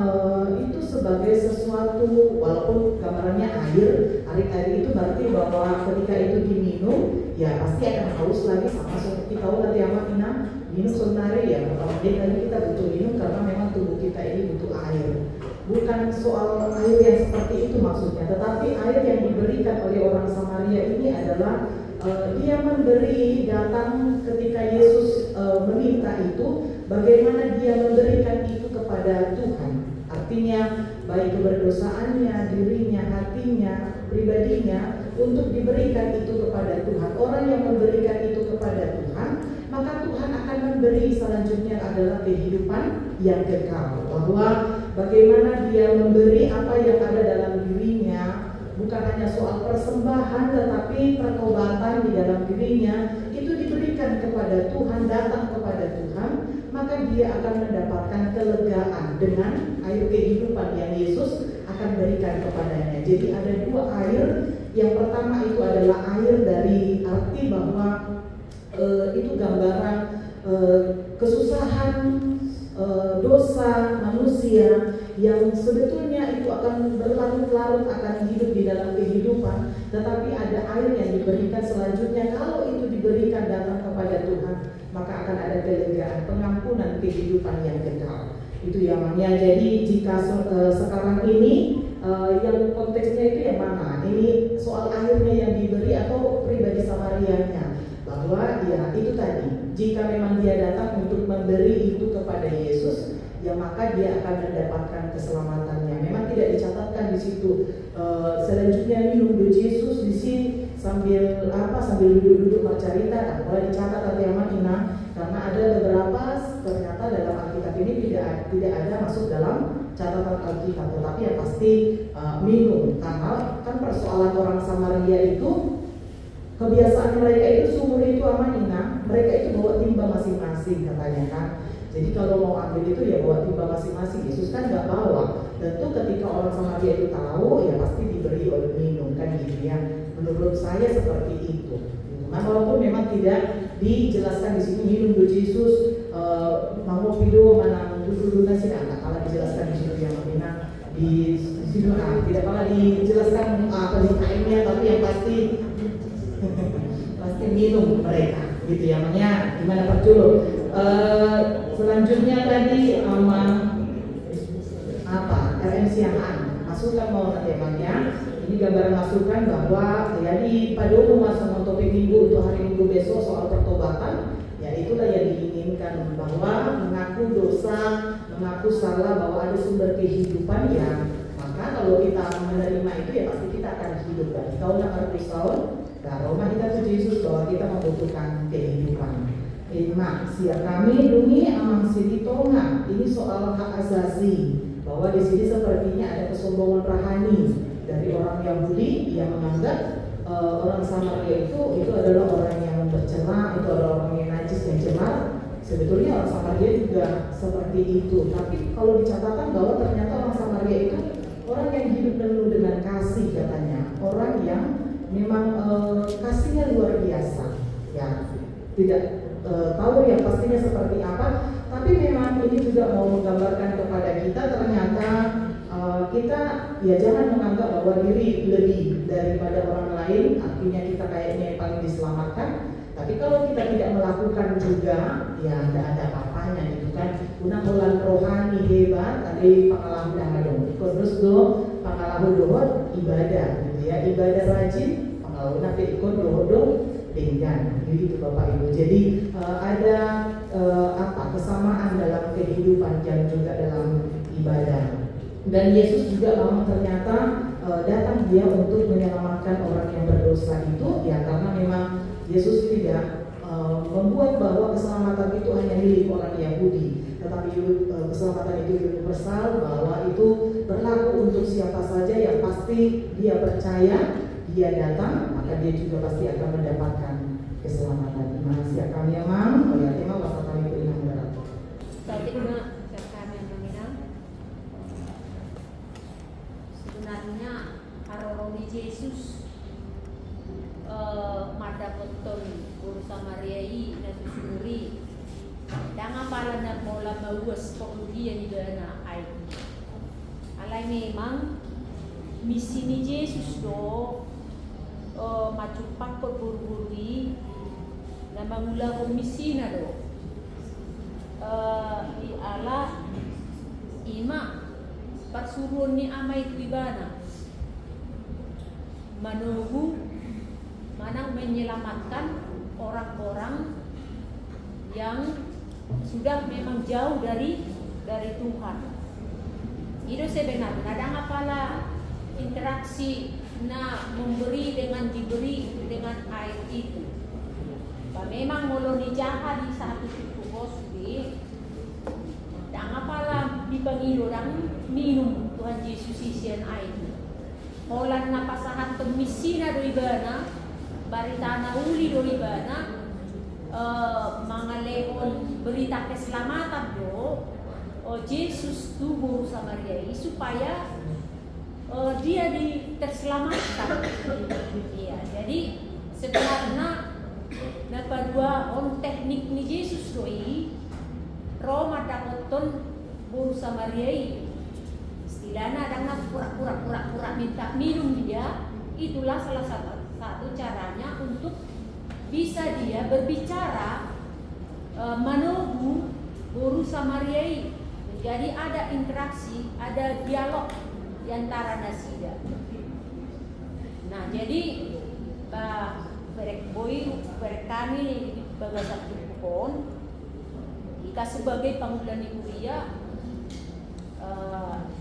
itu sebagai sesuatu, walaupun gambarannya air itu berarti bahwa ketika itu diminum ya pasti akan haus lagi, sama seperti kau nanti amat minum sebenarnya ya kemudian lagi kita butuh minum karena memang tubuh kita ini butuh air. Bukan soal air yang seperti itu maksudnya, tetapi air yang diberikan oleh orang Samaria ini adalah dia memberi, datang ketika Yesus meminta itu, bagaimana dia memberikan itu kepada Tuhan. Artinya baik keberdosaannya, dirinya, hatinya, pribadinya, untuk diberikan itu kepada Tuhan. Orang yang memberikan itu kepada Tuhan, maka Tuhan akan memberi selanjutnya adalah kehidupan yang kekal. Bahwa bagaimana dia memberi apa yang ada dalam dirinya, bukan hanya soal persembahan tetapi pertobatan di dalam dirinya itu diberikan kepada Tuhan, datang kepada Tuhan, maka dia akan mendapatkan kelegaan dengan air kehidupan yang Yesus akan berikan kepadanya. Jadi ada dua air. Yang pertama itu adalah air dari arti bahwa itu gambaran kesusahan, dosa manusia yang sebetulnya itu akan berlarut-larut akan hidup di dalam kehidupan, tetapi ada air yang diberikan selanjutnya. Kalau itu diberikan datang kepada Tuhan, maka akan ada kelegaan, pengampunan, kehidupan yang kekal. Itu yang namanya. Jadi jika sekarang ini yang konteksnya itu yang mana? Ini soal airnya yang diberi atau pribadi Samarianya? Bahwa ya itu tadi, jika memang dia datang untuk memberi itu kepada Yesus, ya maka dia akan mendapatkan keselamatannya. Memang tidak dicatatkan di situ. Selanjutnya minum doa Yesus di sini sambil duduk-duduk bercerita. Nah, boleh dicatat atau yang mana? Karena ada beberapa ternyata dalam Alkitab ini tidak ada masuk dalam catatan Alkitab, tetapi yang pasti minum. Karena kan persoalan orang Samaria itu, kebiasaan mereka itu sumur itu amanina, mereka itu bawa timba masing-masing katanya kan. Jadi kalau mau ambil itu ya bawa timba masing-masing. Yesus kan nggak bawa. Tentu ketika orang Samaria itu tahu, ya pasti diberi oleh minum kan gitu ya. Menurut saya seperti itu. Nah, walaupun memang tidak dijelaskan di sini minum do Yesus mau video mana dulu nasi nggak kalah dijelaskan di situ yang mana di situ tidak kalah dijelaskan apa sih kainnya, tapi yang pasti pasti minum mereka gitu ya, namanya gimana Pak Julu. Selanjutnya tadi RMCAN masukan mau temanya. Ini gambaran masukan bahwa ya di pada umum masa topik minggu untuk hari Minggu besok soal pertobatan, ya itulah yang diinginkan, bahwa mengaku dosa, mengaku salah, bahwa ada sumber kehidupan ya. Maka kalau kita menerima itu ya pasti kita akan hidup. Dan kau nak artisaun, rumah kita tuh Yesus bahwa kita membutuhkan kehidupan. Siap kami dungi amang silitonga. Ini soal hak asasi, bahwa di sini sepertinya ada kesombongan rohani dari orang Yahudi yang menganggap orang Samaria itu adalah orang yang bercela, itu adalah orang yang najis, yang cemar. Sebetulnya orang Samaria juga seperti itu. Tapi kalau dicatatkan bahwa ternyata orang Samaria itu orang yang hidup penuh dengan kasih katanya, orang yang memang kasihnya luar biasa. Ya, tidak tahu ya pastinya seperti apa, tapi memang ini juga mau menggambarkan kepada kita ternyata kita ya jangan menganggap bahwa diri lebih daripada orang lain, artinya kita kayaknya yang paling diselamatkan. Tapi kalau kita tidak melakukan juga, ya tidak ada apa-apanya gitu kan. Unang bulan rohani hebat, tadi pakalahu dong. Terus pakalahu dohot ibadah, gitu ya, ibadah rajin, pakalahu nabi ikut dohodong dengan gitu Bapak Ibu. Jadi ada kesamaan dalam kehidupan dan juga dalam ibadah. Dan Yesus juga memang ternyata datang dia untuk menyelamatkan orang yang berdosa itu ya, karena memang Yesus tidak membuat bahwa keselamatan itu hanya milik orang Yahudi, tetapi keselamatan itu universal, bahwa itu berlaku untuk siapa saja yang pasti dia percaya, dia datang, maka dia juga pasti akan mendapatkan keselamatan. Terima kasih kami Amang, oleh tema bahasa kami beriman berat. Sebenarnya Aroroni Yesus mada beton guru Samariai na susuri danga para na mola mawas pengujian di dana ai alai memang misi ni Yesus do macupak perburu-burui na mangula komisi na do i ala ima pasuruan ni amai tuibana menunggu mana menyelamatkan orang-orang yang sudah memang jauh dari Tuhan. Itu sebenarnya ada apalah interaksi memberi dengan diberi dengan air itu. Memang molo dijaha di satu bos di dan apalah di pangilo dan minum Tuhan Yesus isian air. Molan na pasahan temisina do ibana, baritana uli do ibana, mga leon berita keselamatan do, Yesus tubuh Samaria supaya dia terselamatkan. Iya, jadi sebenarnya napadua on teknik ni Yesus doi Roma dakoton buru Samaria istilahnya ada pura-pura minta minum dia. Itulah salah satu caranya untuk bisa dia berbicara menunggu buru Samaria. Jadi ada interaksi, ada dialog di antara nasida. Nah, jadi kami di Bagasan Tukon, kita sebagai pemuda Nikuria,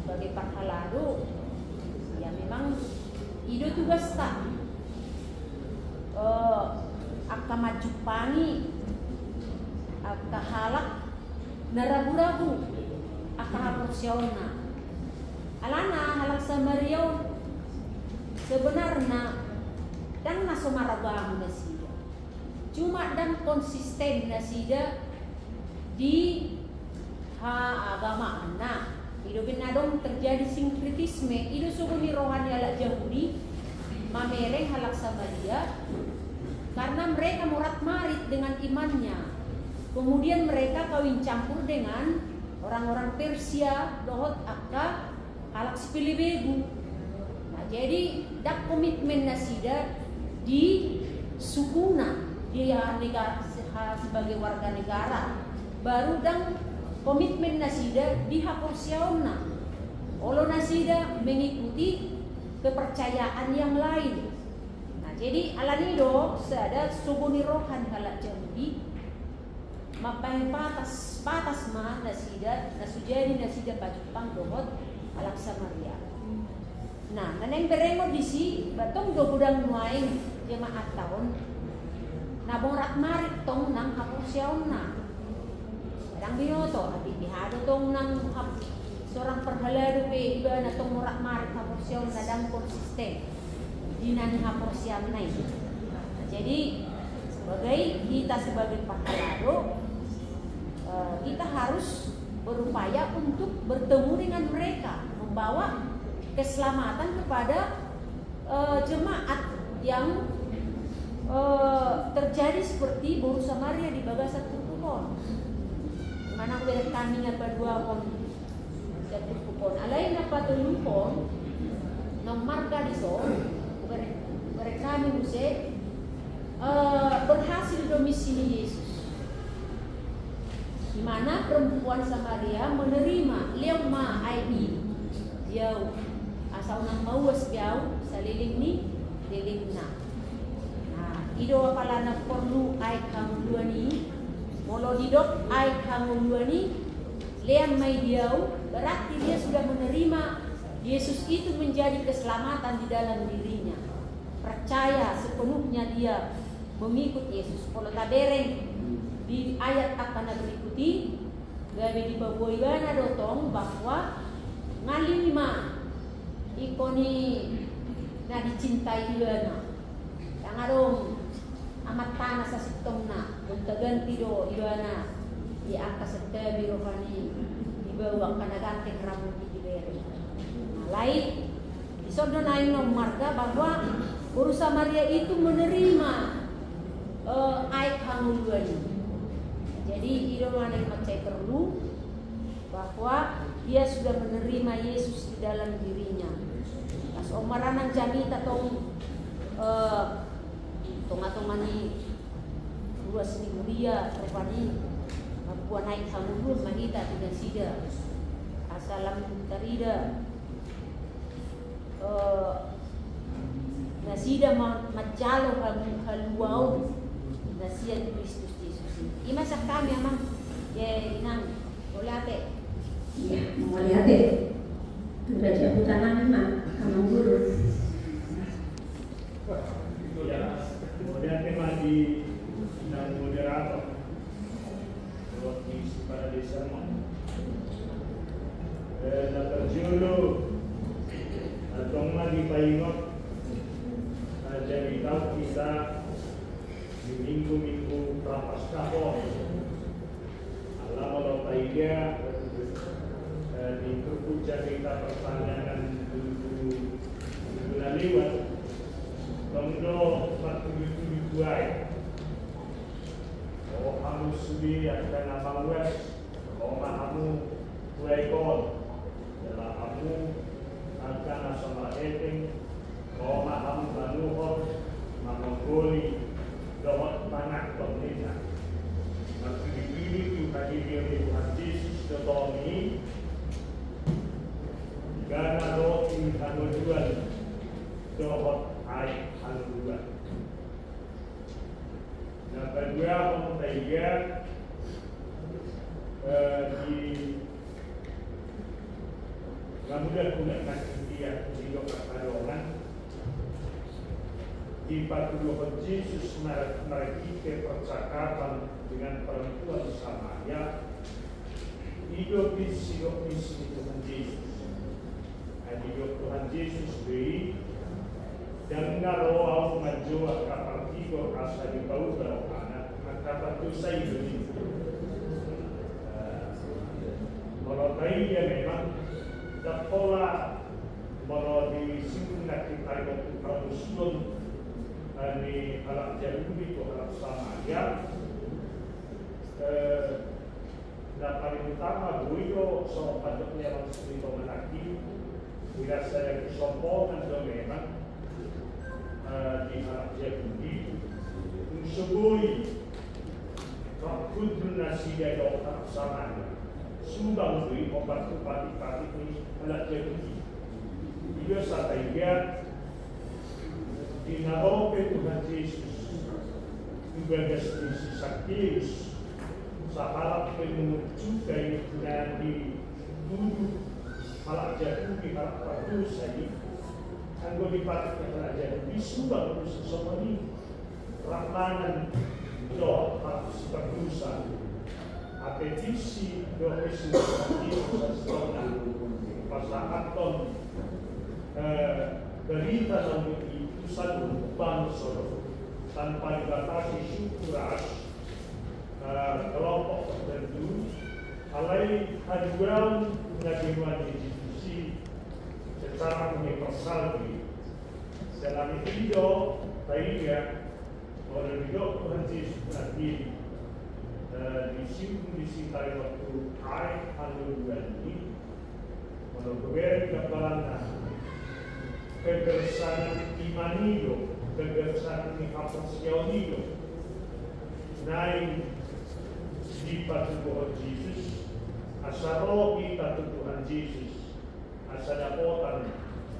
sebagai parhalado, ya memang itu tugas tak akan maju pangi, akan halak narabu-rabu, akan hapursiona. Alana halak Samaria sebenarnya dan nasomarabang nasida. Cuma dan konsisten nasida di agama anak. Itu binadong terjadi sinkretisme. Itu suguni rohani halak Yahudi mamereng halak Samaria karena mereka murat marit dengan imannya. Kemudian mereka kawin campur dengan orang-orang Persia, dohot akka halak Spilibegu. Nah, jadi dak komitmen nasida di sukuna dia negara sebagai warga negara. Baru dan komitmen nasida di hapursiauna. Olo nasida mengikuti kepercayaan yang lain. Nah, jadi alanido seada suguni rohan halak Yahudi mapain patas mah nasida nasujadi nasida pajupang dohot halak Samaria. Nah, naneng beremo disi batong do gudang nuaing jemaat tahun nabong ratmarit tong nang hapursiauna. Kadang binoto ati bihado tong nang seorang perhalado pe iba na tong ratmarit hapursiauna dan konsisten dinan hapursiauna itu. Jadi kita sebagai perhalado kita harus berupaya untuk bertemu dengan mereka, membawa keselamatan kepada jemaat yang terjadi seperti buru Samaria di Bagasan Tukon. Mana kami apa dua kon jatuh Tukon. Alain apa tulupon nomor kadiso mereka muse berhasil domisili Yesus. Di mana perempuan Samaria menerima leuma aibi jauh asal nang mawas jauh saliling ni lilingna. Nah, ido apalana perlu ai kamu dua ni molo didok ai kamu dua ni lean mai jauh berarti dia sudah menerima Yesus itu menjadi keselamatan di dalam dirinya. Percaya sepenuhnya dia mengikut Yesus. Kalau tabereng di ayat akan berikuti gawe di baboigana dotong bahwa ngalima ikoni na dicintai ibana yang adong amat panas sa sitong na ganti do ibana di angka setabi rohani dibawa kanaganteng rambut di beri. Lain disodon aing marga bahwa Guru Samaria itu menerima aik hanguluan. Jadi idola yang macam perlu bahwa dia sudah menerima Yesus di dalam dirinya. Pas omaranan janita tong tonga-tongani dua seni mulia terpani mabuan naik hamulun mahita tidak sida asalam tarida nasida majalo haluau nasian Kristus Yesus. Ima sa kami amang ye inang olate. Olate. Sudah jabutan nama kamang guru. Julu atau di paingot jadi tahu kita di minggu-minggu prapaskah Allah kalau taiga di kerja kita pertanyaan dulu lewat Tongdo matu buai. Oh kamu sudi akan abang wes. Oh kamu buai kon. Dalam kamu akan asal eting. Oh kamu banuhor. Mamogoli. Dawat panak pemerintah. Maka dipilih tu hadir Tuhan Yesus ketomini. Gana roti hanujuan. Dawat ay haluan. Nah kedua pemutaiga di kemudian gunakan dia di pertolongan di 40 Yesus mereka percakapan dengan perempuan Samaria hidup di Tuhan Yesus. Hidup Tuhan Yesus beri dan ngaro au majoa kapartigo asa di pauda anak kapatu sai ini. Kalau dia memang dapola kalau di sini nak kita itu produksiun di alat Yahudi itu alat Samaria. Dan paling utama buio so patutnya harus dipemenaki bila saya kesombongan do memang di alat Yahudi unsubui rakut nasi dia dokter Samaria sumbang beri obat pati-pati ini alat Yahudi juga sataiga di narope Tuhan Yesus juga destinasi Saktius sahabat menuju dari tujuh alat Yahudi alat Padusa ini anggo dipakai alat Yahudi sumbang untuk sesama ini ramanan doa Padusa apetisi doa Yesus setengah pasangan berita namun itu satu bangsa tanpa dibatasi syukuras kelompok tertentu alai haduan ngajiwan institusi secara universal dalam video taiga oleh video Tuhan Yesus nanti di sini waktu ayat haluan ini menurut gambaran kegersanan iman itu kegersanan apostol itu naik di Tuhan Yesus asal kita Tuhan Yesus asal dapotan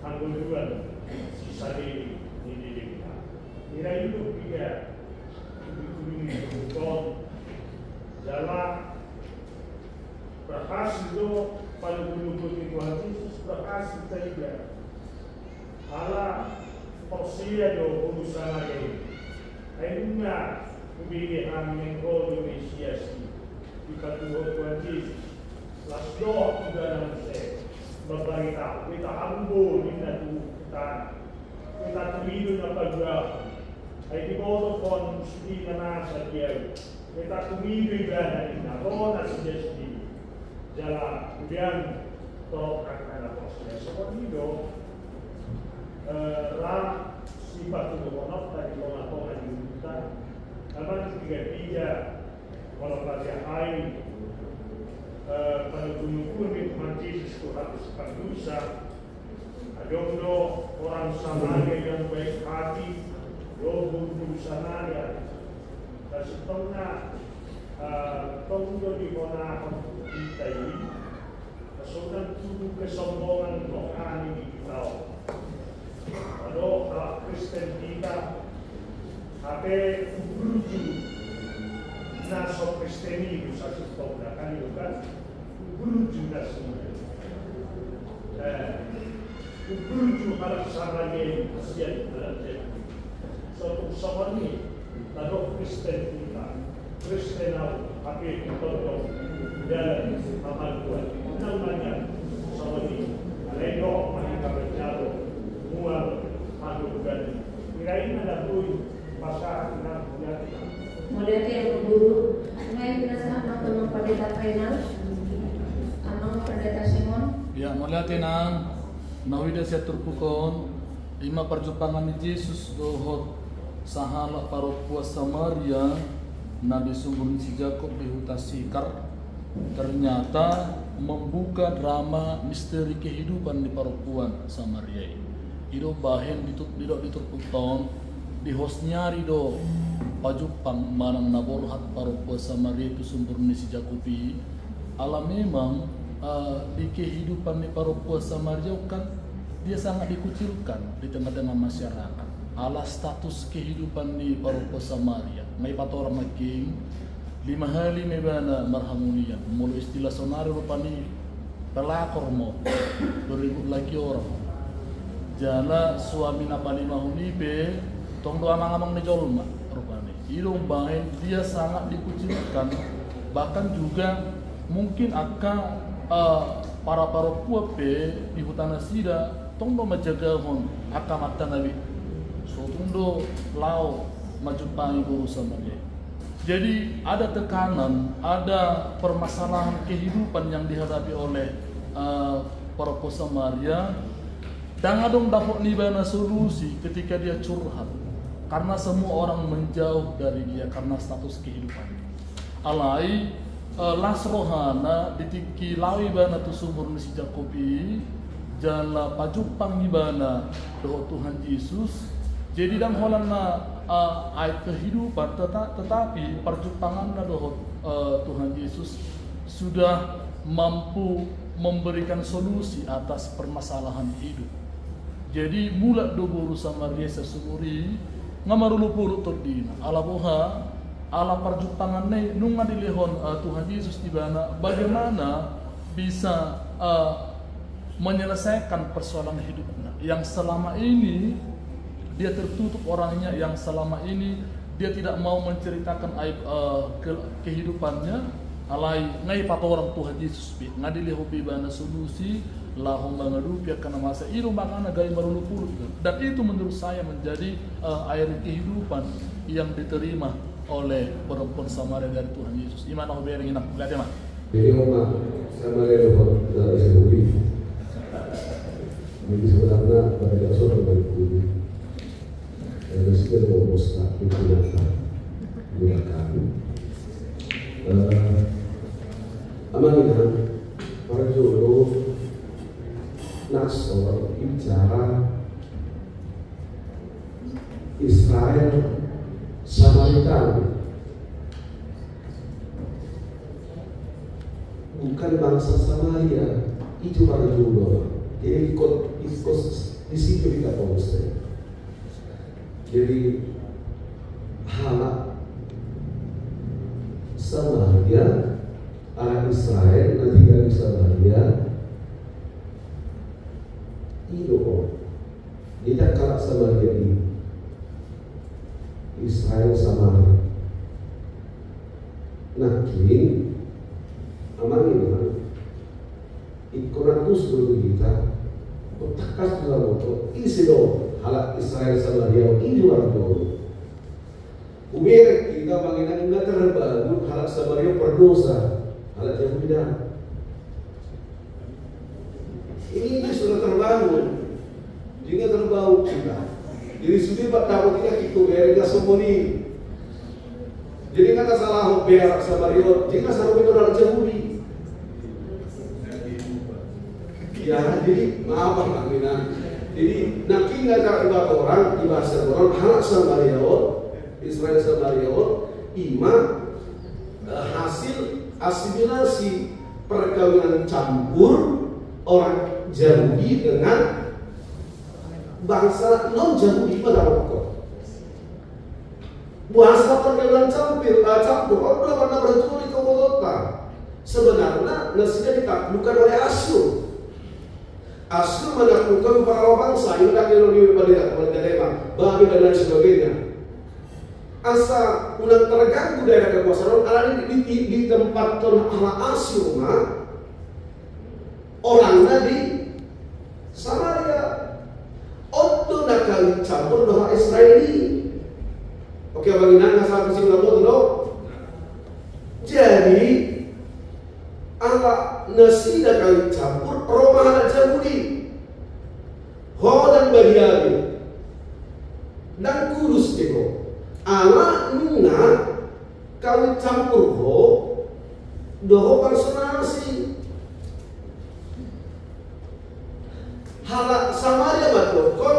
anggulan sisa diri ini kita kira hidup kita ini bukan jalan berhasil itu pada bulu-bulu Tuhan Yesus berhasil saja ala porsia do urusan lagi akhirnya pemilihan mengko Indonesia sih di Tuhan Yesus las doa juga dalam saya berberita kita ambo di kita tulidu apa juga ay di boto kon suti na sadia kita tulidu ibadah di narona sadia sih jalan kemudian tolong akan porsia seperti itu ram sifat tubuh tadi koma di hutan aman tiga kalau pada air pada gunung itu mantis itu harus berdosa ada orang Samaria yang baik hati doa Samaria dan setengah tunggu di mana kita ini kesulitan tubuh kesombongan rohani di kita ada orang Kristen kita apa beruju naso Kristeni itu satu tahun kan itu kan beruju naso beruju harap sarangnya asian belajar suatu sama ini ada Kristen kita Kristen apa itu dalam amal Tuhan namanya sama ini Ya, melihat nang nawida saya terpukon lima perjumpaan Yesus dohot sahala parokua Samaria nabi sumber si Jakob di hutan Sikar ternyata membuka drama misteri kehidupan di parokuan Samaria. Ido bahen diturputon di hostnyari do pajupang manang naborhat parokua Samaria itu sumber si Jakobi ala memang di kehidupan di parokuan Samaria kan dia sangat dikucilkan di tengah-tengah masyarakat. Ala status kehidupan di parokuan Samaria, may patora making lima hali may bana marhamunian, mulu istilah sonari rupani pelakor mo, berikut lagi orang. Jala suami napalima hunipe, tong doa amang ni jolma rupani. Ilung bahin dia sangat dikucilkan, bahkan juga mungkin akan para parokua pe di hutan Sida tong do majaga hon akamata nabi so tong do lau majumpai guru Samaria. Jadi ada tekanan, ada permasalahan kehidupan yang dihadapi oleh parokua Samaria dan adong dapat nibana solusi ketika dia curhat karena semua orang menjauh dari dia karena status kehidupan. Alai lasrohana ditiki lawi bana tu sumur si Jakobi jala pajupang ibana doa Tuhan Yesus jadi dan holana ayat kehidupan tetapi perjupangan doa Tuhan Yesus sudah mampu memberikan solusi atas permasalahan hidup. Jadi mula do guru Samaria sesumuri ngamarulu pulu todina alaboha ala perjumpaan ini nunga dilehon Tuhan Yesus di mana bagaimana bisa menyelesaikan persoalan hidupnya yang selama ini dia tertutup orangnya, yang selama ini dia tidak mau menceritakan aib kehidupannya alai ngai patorang Tuhan Yesus bi ngadiliho bibana solusi lahong mangadu pia kana masa iru mangana gay marulupulu dan itu menurut saya menjadi air kehidupan yang diterima oleh perempuan Samaria dari Tuhan Yesus. Imana ho bering inak lihat mah. Jadi oma Samaria ho dari Yahudi. Ini sebenarnya pada dasar dari Yahudi. Ada sekitar Musa itu gunakan. Amanina para juru Nasor bicara Israel Samaritan bukan bangsa Samaria itu para juru. Jadi ikut di situ kita proses. Jadi hal Samaria anak Israel nanti dari Samaria itu tidak kalah Samaria ini Israel Samaria nakin amanina ikonatus dulu kita takas dalam motor isi dong halak Israel Samaria ini luar dulu umir kita mengingat ingat terbaru halak Samaria berdosa halak Yahuda ini sudah terbangun juga terbau kita jadi sudah bertahu kita itu berita semua ini jadi kata salah biar Samaria jika sampai itu halak Yahudi ya jadi maaf Pak Mina jadi nanti nggak cara orang di bahasa orang halak Samaria Israel Samaria ima hasil asimilasi perkawinan campur orang Yahudi dengan bangsa non Yahudi pada waktu bahasa perkawinan campur orang belum pernah bertemu di kota sebenarnya nasinya ditaklukkan oleh Asyur. Asyur menaklukkan para bangsa yang tak dilalui pada Babil dan lain sebagainya. Asa ulang terganggu daerah kekuasaan Allah di tempat Allah Asyur orangnya di Samaria. Untuk nakal campur doa Israeli. Oke, bagaimana nggak salah kesimpulan itu? Jadi Allah nasida kawit campur Roma anak Yahudi. Ho dan Bariari dan Kudus itu ala nuna kawit campur ho doho personasi hala Samaria madokon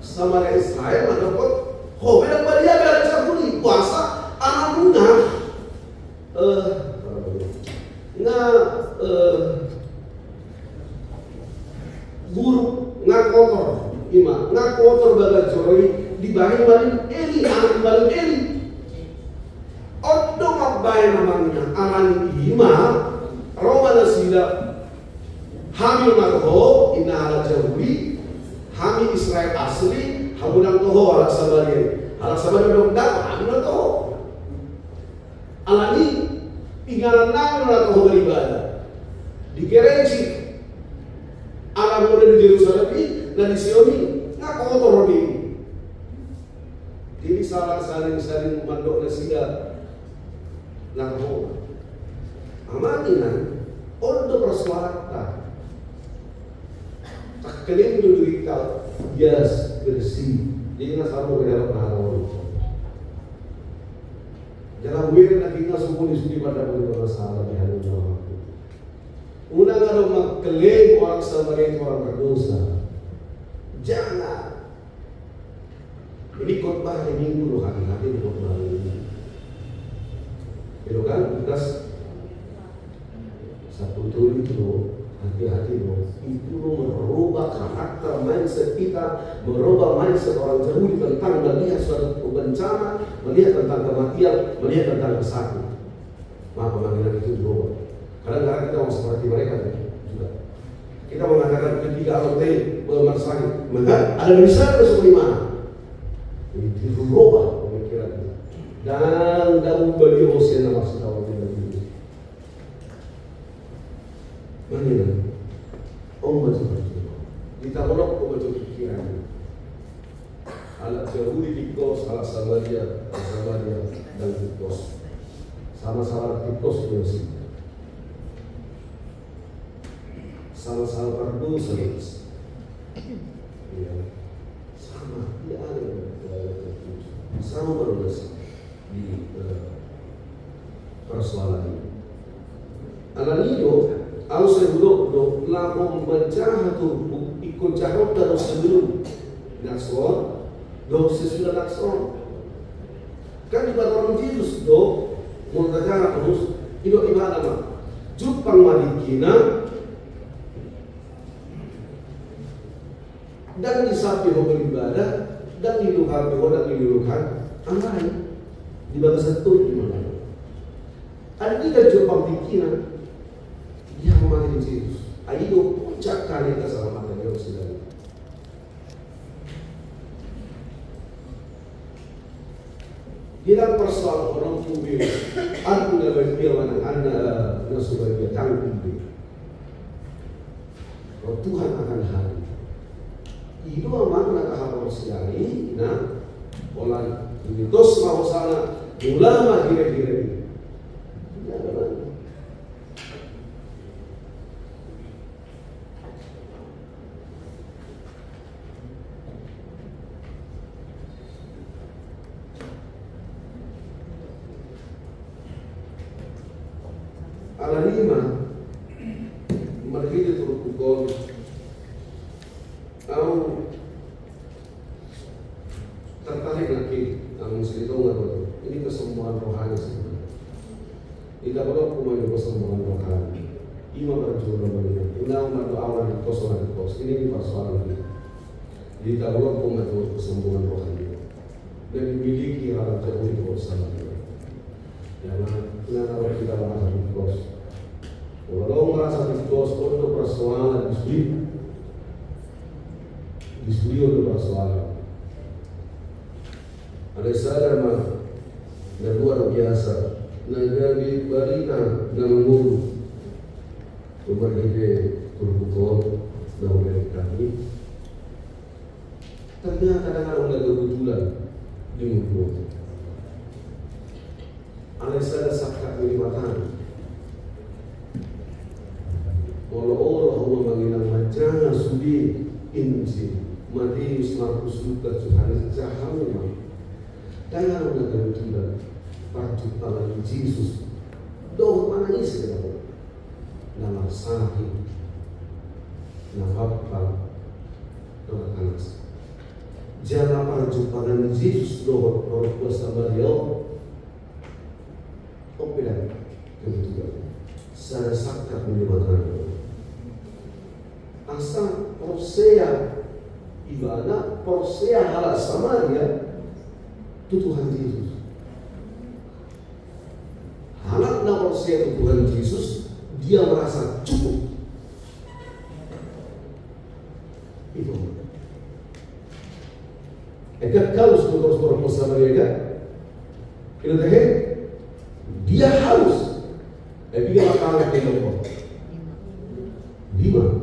Samaria Israel madokon ho dan Bariari anak Yahudi puasa anak nuna buruk kotor ima kotor baga joroi dibaring baring Eli anak baring Eli odo mabay namanya aman ima Roma nasila hamil magho inala Yahudi hamil Israel asli hamudang toho ala sabari dong dapat hamil toho alani tinggalan nang na toho beribadah di Gereji alam muda di Yerusalem dan di Sioni nggak kotor ini. Jadi saling mandok nasida nangho. Amaninan ondo persuarata. Tak keling dulu kau yes bersih. Jadi nggak sama dengan orang. Jangan weird nak tinggal subuh di pada masalah di hari ini. Unang araw magkaling orang Samaria orang berdosa. Jangan. Ini khotbah hari Minggu loh, hati-hati di khotbah ini. Pero kan bekas satu tur itu hati-hati loh. Itu merubah karakter mindset kita, merubah mindset orang Yahudi tentang melihat suatu bencana, melihat tentang kematian, melihat tentang kesakitan. Maka pemanggilan itu berubah. Kadang-kadang kita mau seperti mereka juga. Kita mengatakan ketiga alat bermasalah, maka ada bisa seperti mana? Itu berubah pemikiran kita. Dan dalam bagi Hosea maksud awal ini. Mana? Baca kita bolak baca pikiran. Alat Yahudi Tikos, alat Samaria dan Tikos. Sama-sama Tikos juga. Sama-sama berdosa, ya, sama dia ada sama berdosa di persoalan ini. Ananido, ausai do lamu menjahatu ikut jahot dan sebelum nakson, do sesudah nakson. Kan di Batam Yesus do multajana terus itu ibadah mah. Jupang madikina dan disapi beribadah dan dilukan aman di bangsa itu di mana? Ada kita jumpa pikiran dia memahami Yesus. Ayo puncak kali keselamatan yang sudah. Dia persoalan orang kubil, aku dah berfirman anak nasubaria tanggung. Kalau Tuhan akan hadir. Itu makna kahapon sekali. Nah, olan ini tos mau sana ulama kira-kira ini. Ala lima mereka turukukon au tertarik lagi ang silitongan itu. Ini kesembuhan rohani sebenarnya. Tidak perlu kumanya kesembuhan rohani. Ima berjuang dengan undang doa di kosongan di kos. Ini persoalan ini. Tidak perlu kumanya kesembuhan rohani. Dan dimiliki orang jauh di bersama. Jangan kalau kita merasa di kos. Kalau merasa di kos untuk persoalan di untuk persoalan. Ada sadar dan luar biasa. Nabi barina dan menguru. Berbagai berbukor dan kami. Ternyata kadang-kadang ada kebetulan di mulut. Ada sadar sakat milipatan. studi Injil Matius, Markus, Lukas, Yohanes, Jahanam. Kaya na ganitulan pagjupalan ni Jesus. Doon manangis ka na namasahin nakapal ng anas. Diyan na pagjupalan ni Jesus doon Roh Samaria. O pilang ganitulan sa sakit minimatan. Asa Hosea Ibana Hosea hala Samaria itu Tuhan Yesus. Anak Hosea itu Tuhan Yesus, dia merasa cukup. Itu. Ekat kau terus berpuasa sama dia, itu deh. Dia harus. Dia akan tengok. 5.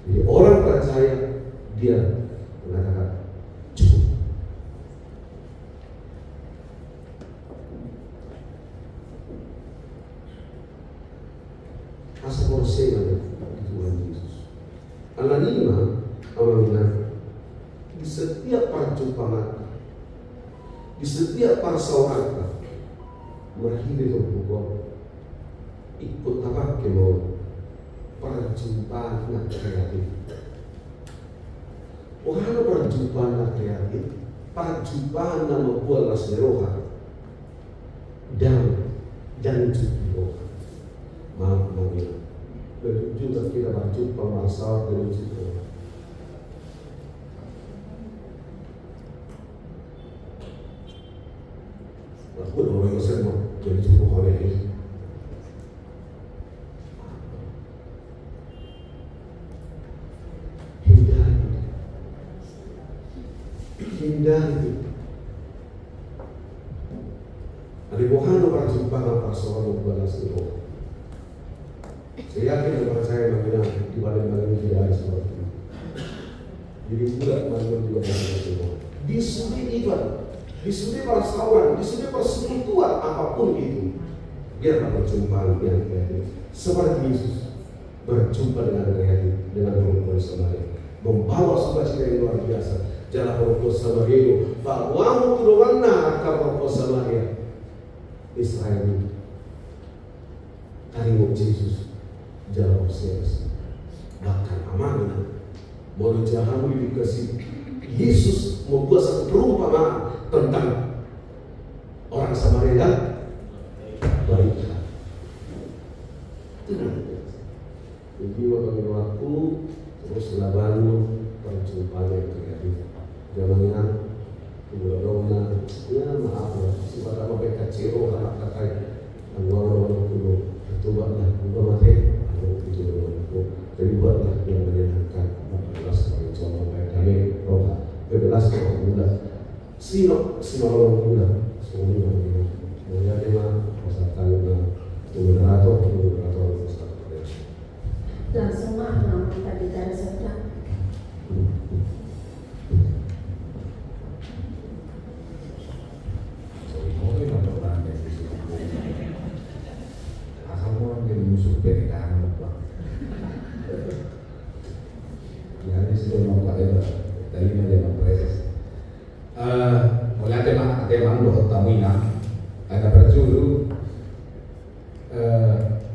Jadi orang percaya dia mengatakan cukup. Asa Hosea Tuhan Yesus. Alanima amanina di setiap perjumpaan, di setiap persoalan merhibi berbuka ikut apa kemo perjumpaan yang kreatif. Wahana perjumpaan yang kreatif, perjumpaan yang membuat seroha dan juga maaf mengira berjumpa kita berjumpa masalah dengan situ. Aku orang yang saya mau jadi cukup hari ini. Hindari. Ada bukan berjumpa dengan persoalan membalas itu. Saya yakin dan percaya bagaimana di balik-balik tidak ada seperti itu. Jadi budak manusia juga ada semua. Di sudut ibadah, di sudut persawan, di sudut persekutuan apapun itu, biarlah perjumpaan yang kreatif. Seperti Yesus berjumpa dengan kreatif dengan Roh Samaria, membawa sukacita yang luar biasa. Jalan Roh Samaria, bahwa turunannya akan Roh Samaria Israel ini. Kali Yesus jalan proses bahkan amanah mau jahat dikasih. Yesus membuat satu perumpamaan tentang orang Samaria dan baik. Jadi waktu waktu terus bangun perjumpaan yang terjadi. Jangan dona ya maaf ya sifat apa mereka ciro anak kakak orang dulu itu buatlah bukan mati itu jadi buatlah yang menyenangkan 14 sebagai contoh baik kami roha 12 orang muda sino orang muda semua muda dia peserta moderator langsung mah tadi dari serta ada berjudul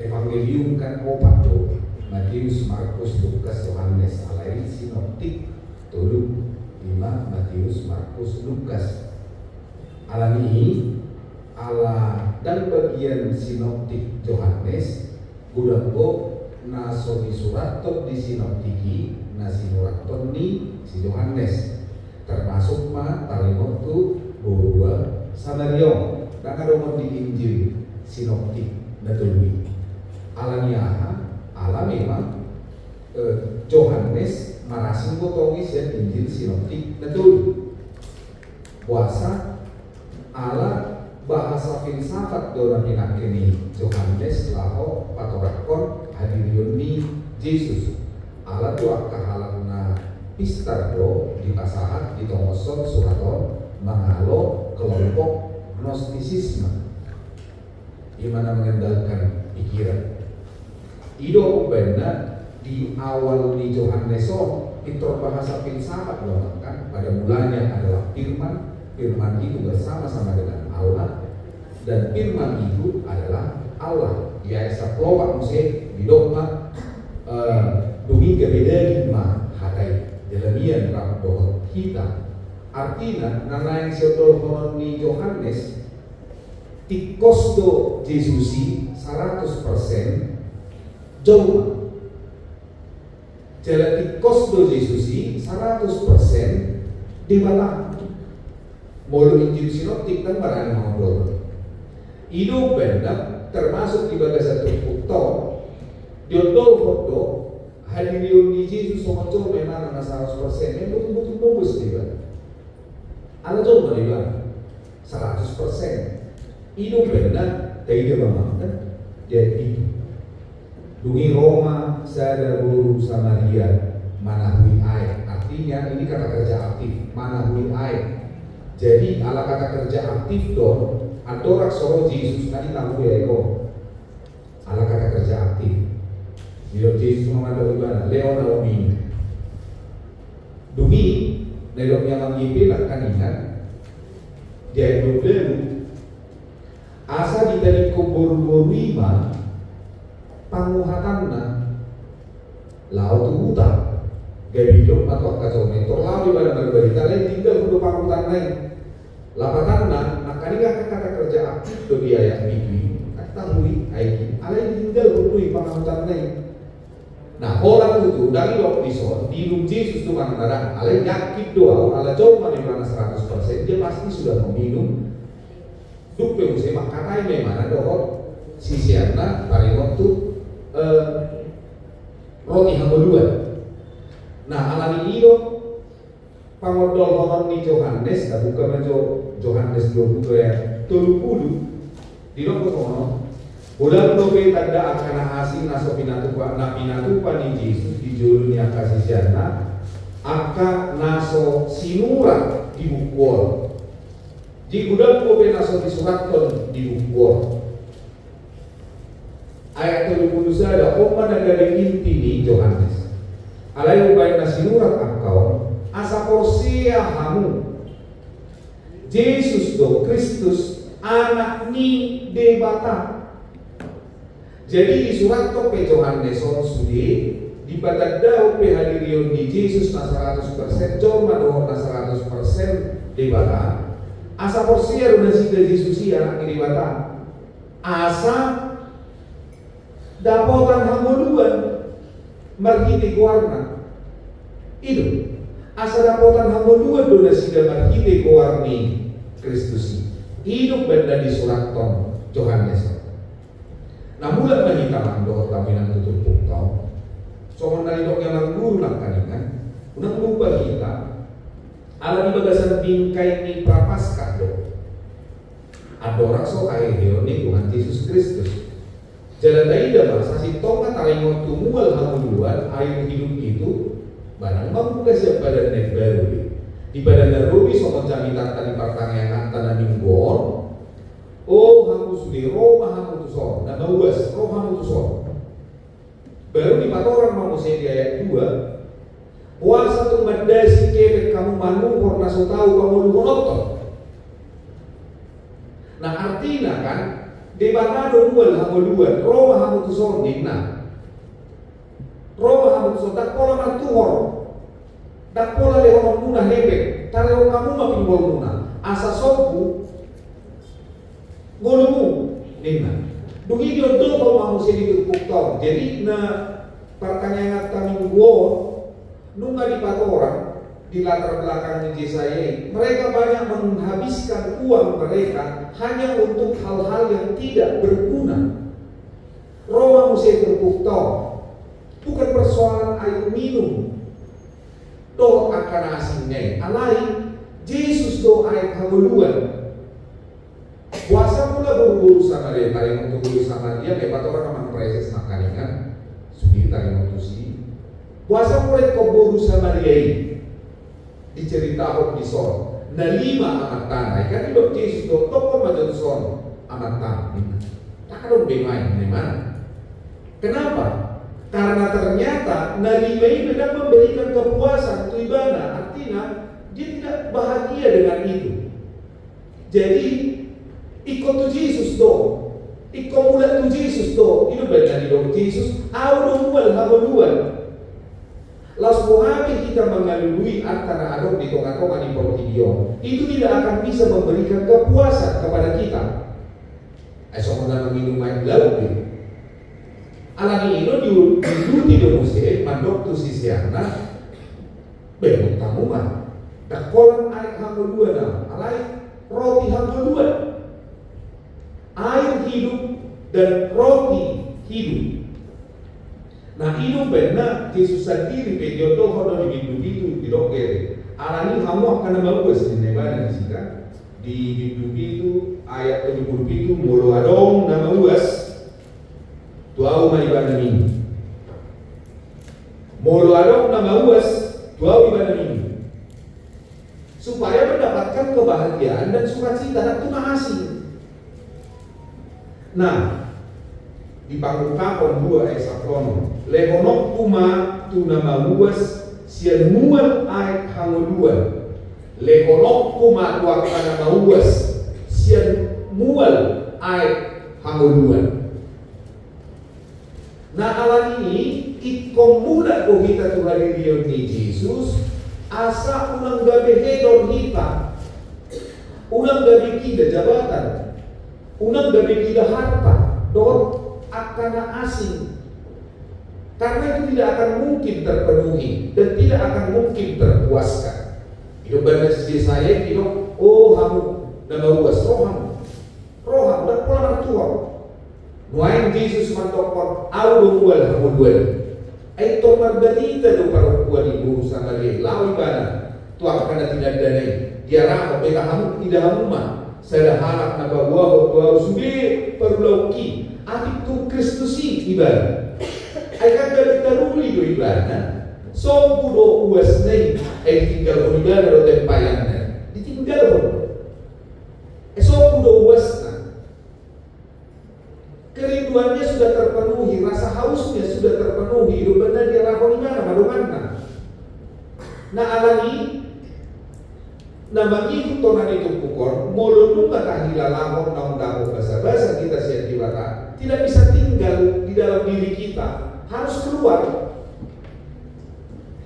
Evangelium kan opato Matius, Markus, Lukas, Yohanes, alai sinoptik tolu 5 Matius, Markus, Lukas. Alani ala dan bagian sinoptik Yohanes udanggo nasoni suratot di sinoptiki nasinuraton ni si Yohanes termasuk ma talimotu bahwa Samaria dan ada di Injil sinoptik datului alaniaha ala memang Yohanes marasing botongis ya Injil sinoptik datului puasa ala bahasa filsafat dorang inakini Yohanes laho patorakon hadirion ni Yesus ala doa kahalanna pistardo di pasahat di tomoson suraton mengalo kelompok gnostisisme di mana mengandalkan pikiran. Ido benar di awal di Yohanes itu bahasa filsafat loh kan. Pada mulanya adalah firman, firman itu bersama-sama dengan Allah, dan firman itu adalah Allah. Ya esa kelopak musik di dogma dumi kebeda lima hatai jelemian doa kita. Artinya nana yang setol di Yohanes tikos do Yesusi 100% jauh. Jalan tikos do Yesusi 100% di mana mulu Injil sinoptik kan barang ngobrol. Itu benda termasuk di bagian satu foto. Diondo foto hadirin di Yesus sama coba memang 100%. Yang betul-betul bagus dia. Ada coba dia 100%. Itu benda tidak memang kan? Jadi dungi Roma sadar buru Samaria manahui air. Artinya ini kata kerja aktif manahui air. Jadi ala kata kerja aktif dong. Adorak soro Yesus tadi tahu ya eko. Ala kata kerja aktif. Bila Yesus mengandung ibadah Leo Naomi. Dungi nedok yang mengipilah kan ingat. Dia dulu asa ditari kubur lima panguhatanna laut utang gabi hidup atau kacau mentor laut di badan berberita lain tinggal kudu pangutan lain lapatanna nakani kata kerja aktif do biaya minggu kata hui aiki alain tinggal kudu pangutan lain. Nah orang itu dari waktu di room Yesus itu mana alain yakin doa ala jauh mana 100% dia pasti sudah meminum dupe usai makarai memang doa sisiarna paling waktu roti hamuluan. Nah alami iyo pangordol honon di Yohanes, bukan menjo Yohanes 22 ya 30 di nopo sono. Udah dope tanda akan asin naso pinatupa na pinatupa ni Yesus di juru ni akasi siarna aka naso sinurat di bukuan. Di gudang dope naso disuratkan di bukuan. Ayat 30 ada oman dari inti ni Yohanes. Alai ubain nasinurat akau asa porsia hamu. Yesus do Kristus anak ni debata. Jadi di surat tope Yohanes sudi di badadau pe hadirion di Yesus na 100% cuma doa na 100% debata. Asa porsia do nasi de Yesus anak ni debata. Asa dapotan hamuluan marhiti kuarna itu asa dapotan hamuluan do nasida marhiti kuarni Kristusi hidup benda di surat ton Yohanes. Nah bulan mahitaman do taminan tutup pukau soman dari dok yang guru lang kaningan unang lupa kita ala di bagasan bingkai ni prapaskah do adorak so kaheo ni Tuhan Yesus Kristus. Jalan daida bahasa si tonga talingon tumual hamuluan air hidup itu barang mampu kasih badan nek baru di badan darubi soal jaminan tadi pertanyaan tanah minggon oh hamu sudi Roma hamu tuson dan bawas roh hamu tuson baru di patoran mau saya di ayat 2 puasa tu mandasi kebet kamu manu korna so tahu kamu lumonoton. Nah artinya kan di mana dual hamuluan, Roma hamu tuson dina, Roma hamu tuson tak pola natuor, tak pola lehon munah hebek, tareho kamu makin bol munah, asa sopu, golumu dina. Dugi dia dopo mahu sini tukuk jadi na pertanyaan kami gua, nunga di patoran di latar belakang Yesaya, mereka banyak menghabiskan uang mereka hanya untuk hal-hal yang tidak berguna. Roma mesti terbukti, bukan persoalan air minum. Doa akan asingnya, alai Yesus doa air hamuluan. Puasa pula buru-buru sama dia, tarik untuk buru sama dia, lepas orang memang preses makaningan, sudah tarik untuk si. Puasa mulai kau buru sama dia. Dicerita di son, na 5 amat tanah, kan hidup Yesus do toko major son amat tanah. Tak ada bemain, di mana? Kenapa? Karena ternyata narima ini tidak memberikan kepuasan tu ibadah, artinya dia tidak bahagia dengan itu. Jadi ikut tu Yesus dong, ikut mulai tu Yesus dong, itu benar dong Yesus. Awal haluan. Las buhami kita mengalui antara adok di tengah-tengah di portidion, itu tidak akan bisa memberikan kepuasan kepada kita. Esok kita minum air laut. Alani ini di Indonesia mandok tu sisiana bentuk tamuman. Tak kolam air hangul dua nam, alai roti hangul dua. Air hidup dan roti hidup. Nah itu benar Yesus sendiri pejodoh hono di bintu di dokter. Alani hamu akan bagus di nebana di sini. Di bintu ayat 77 mulu adong nama uas. Tuau ibadah minggu. Mulu adong nama uas tuau ibadah minggu. Supaya mendapatkan kebahagiaan dan sukacita dan tuna asing. Nah, di panggung kapon 2 ayat 1 lehonok kuma tu nama uas sian mual ayat hangu 2 lehonok kuma tu akan nama uas sian mual ayat hangu 2. Nah alam ini ikom mula ko kita Tuhan Yesus ni Yesus asa ulang gabe hedon kita, ulang gabe kita jabatan, ulang gabe kita harta, dot akan asing. Karena itu tidak akan mungkin terpenuhi dan tidak akan mungkin terpuaskan. Itu benar saya hidup, oh kamu nama uas roham dan pola tua. Nuain Yesus mantokon audo dual hamu dual. Ay tomar balita do para kuan ibu sama dia lawi bana. Tuang kana tidak danai. Dia raho beta hamu tidak hamu mah. Saya harap na bawa tuau subi perlauki. Atik tu Kristusi ibadah. Ay kagak ditaruli do ibadah. So kudo uas nei ay tinggal ko ibadah do tempayan na. Ditinggal ko. So kudo uas kerinduannya sudah terpenuhi, rasa hausnya sudah terpenuhi. Benar dia rakon mana baru mana. Nah alani nama itu tonan itu pukor molonu kahila lakon naung damu basa-basa kita siap dibata tidak bisa tinggal di dalam diri kita, harus keluar.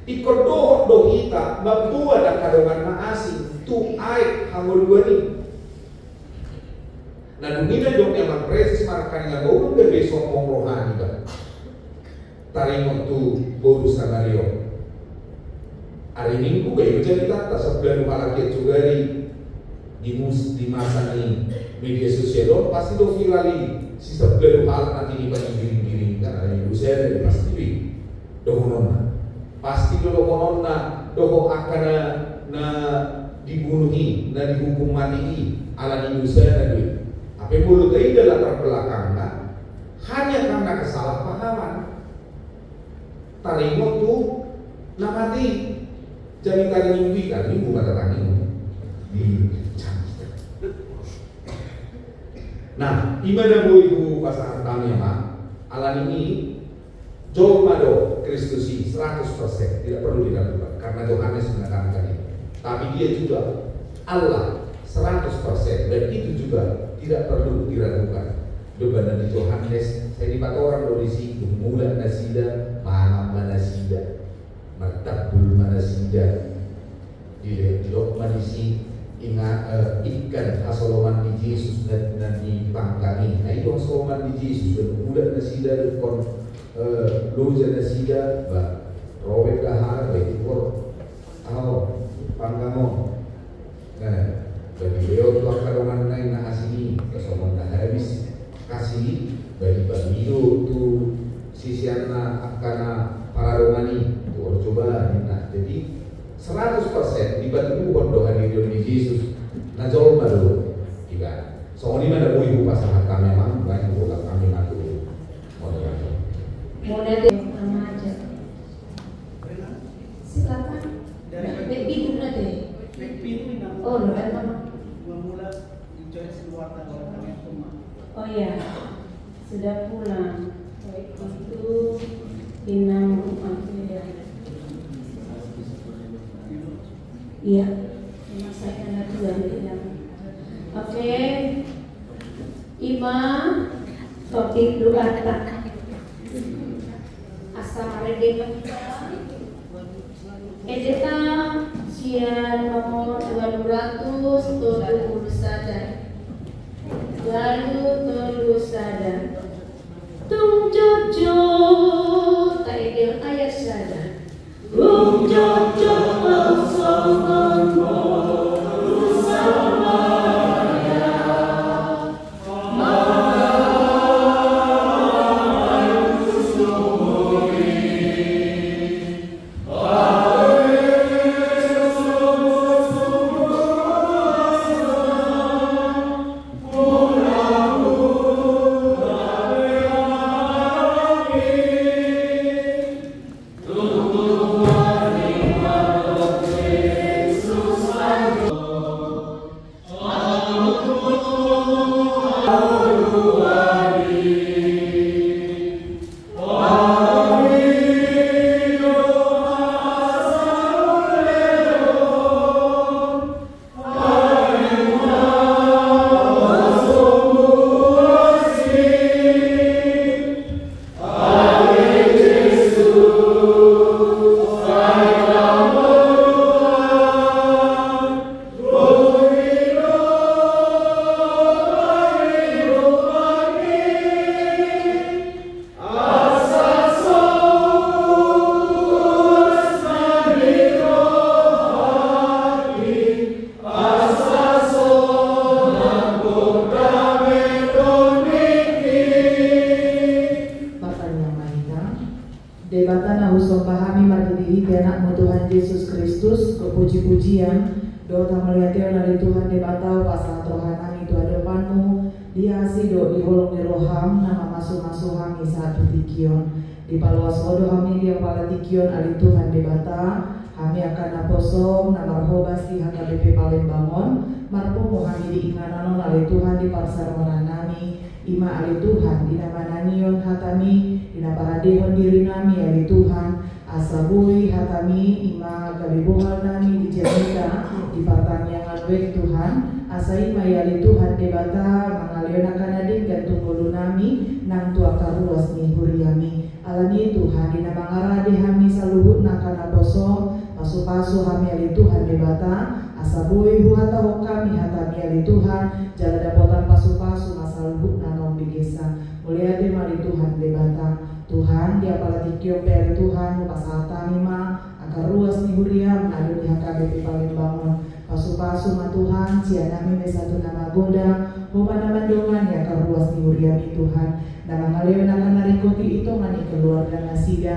Ikut doh kita membuat kadongan asing tu air hamul dua ni. Nah dunia dong yang presis markan yang bau udah besok ngomong rohani kan. Taring waktu boru sanario. Hari Minggu kayak jadi kata sebulan lagi juga di masa ini media sosial pasti do virali si sebulan hal nanti dibanding karena itu saya dari pasti dohonona pasti dohonona doho akan na dibunuhi na dihukum mati ala Indonesia tadi. Apa mulut ini dalam latar belakangnya hanya karena kesalahpahaman. Tarimot tu namati jadi tadi mimpi kan minggu kata tadi di cantik. Nah, ibadah ibu pasangan kami ya alam ini jauh mado Kristusi 100% tidak perlu diragukan karena Yohanes menekankan itu. Tapi dia juga Allah 100% dan itu juga tidak perlu diragukan. Beban di Yohanes, saya di orang lo di situ, mulai nasida, mana manasida, martabul manasida, di lokman di sini ingat ikan hasoloman di Yesus dan di pangkani. Nah itu hasoloman di Yesus dan mulai nasida kon loja nasida, robek dahar, baik itu pangkamo. Nah. Bagi beliau tuh kadongan naik na asini kesoman dah habis kasih bagi beliau tuh sisiana akana para romani tuh coba nah jadi 100% dibantu doa di Yesus nah jauh malu juga soalnya mana ibu pasangan kami memang banyak bola kami ngaku moderator boleh deh sama aja silakan dari pintu nanti oh lo kan oh ya, sudah pulang. Baik itu Iya, memang saya kena juga bilang. Oke, Ima topik doa tak asal redem. Edeta sian nomor 270 sadar. Lalu terus sadar. Tung jojo tak edel ayat sadar. Tung jojo langsung puji-pujian doa melihatnya dari Tuhan debatau pasal rohani itu hadapanmu dia sido di holong di roham nama masuk-masuk hami satu tikion di paluas odo hami dia pala tikion ali Tuhan debata hami akan naposom nama hobas di HKBP Palembang marpumu hami diingananon ali Tuhan di pasar nami ima ali Tuhan di nama nanion hatami di nama radehon diri nami ali Tuhan asabui hatami ima galibuhal nami di Jemita di pertanian wek Tuhan asai mayali Tuhan debata mangalion akan ading gantung bolu nami nang tua karuas ni huriami alani Tuhan di nama ngarade hami saluhut nakana boso pasu-pasu hami ali Tuhan debata asabui huhata hokami hatami ali Tuhan jala dapotan pasu-pasu masaluhut nanom bigesa mulia mali Tuhan debata Tuhan dia pala tikio peri Tuhan pasata mima akar ruas ni huriam adu di HKBP Palembang pasu-pasu ma Tuhan siana mime satu nama goda homa nama dongan ya akar ruas ni huriam Tuhan nama ngaleon akan narikoti itu ngani keluarga nasida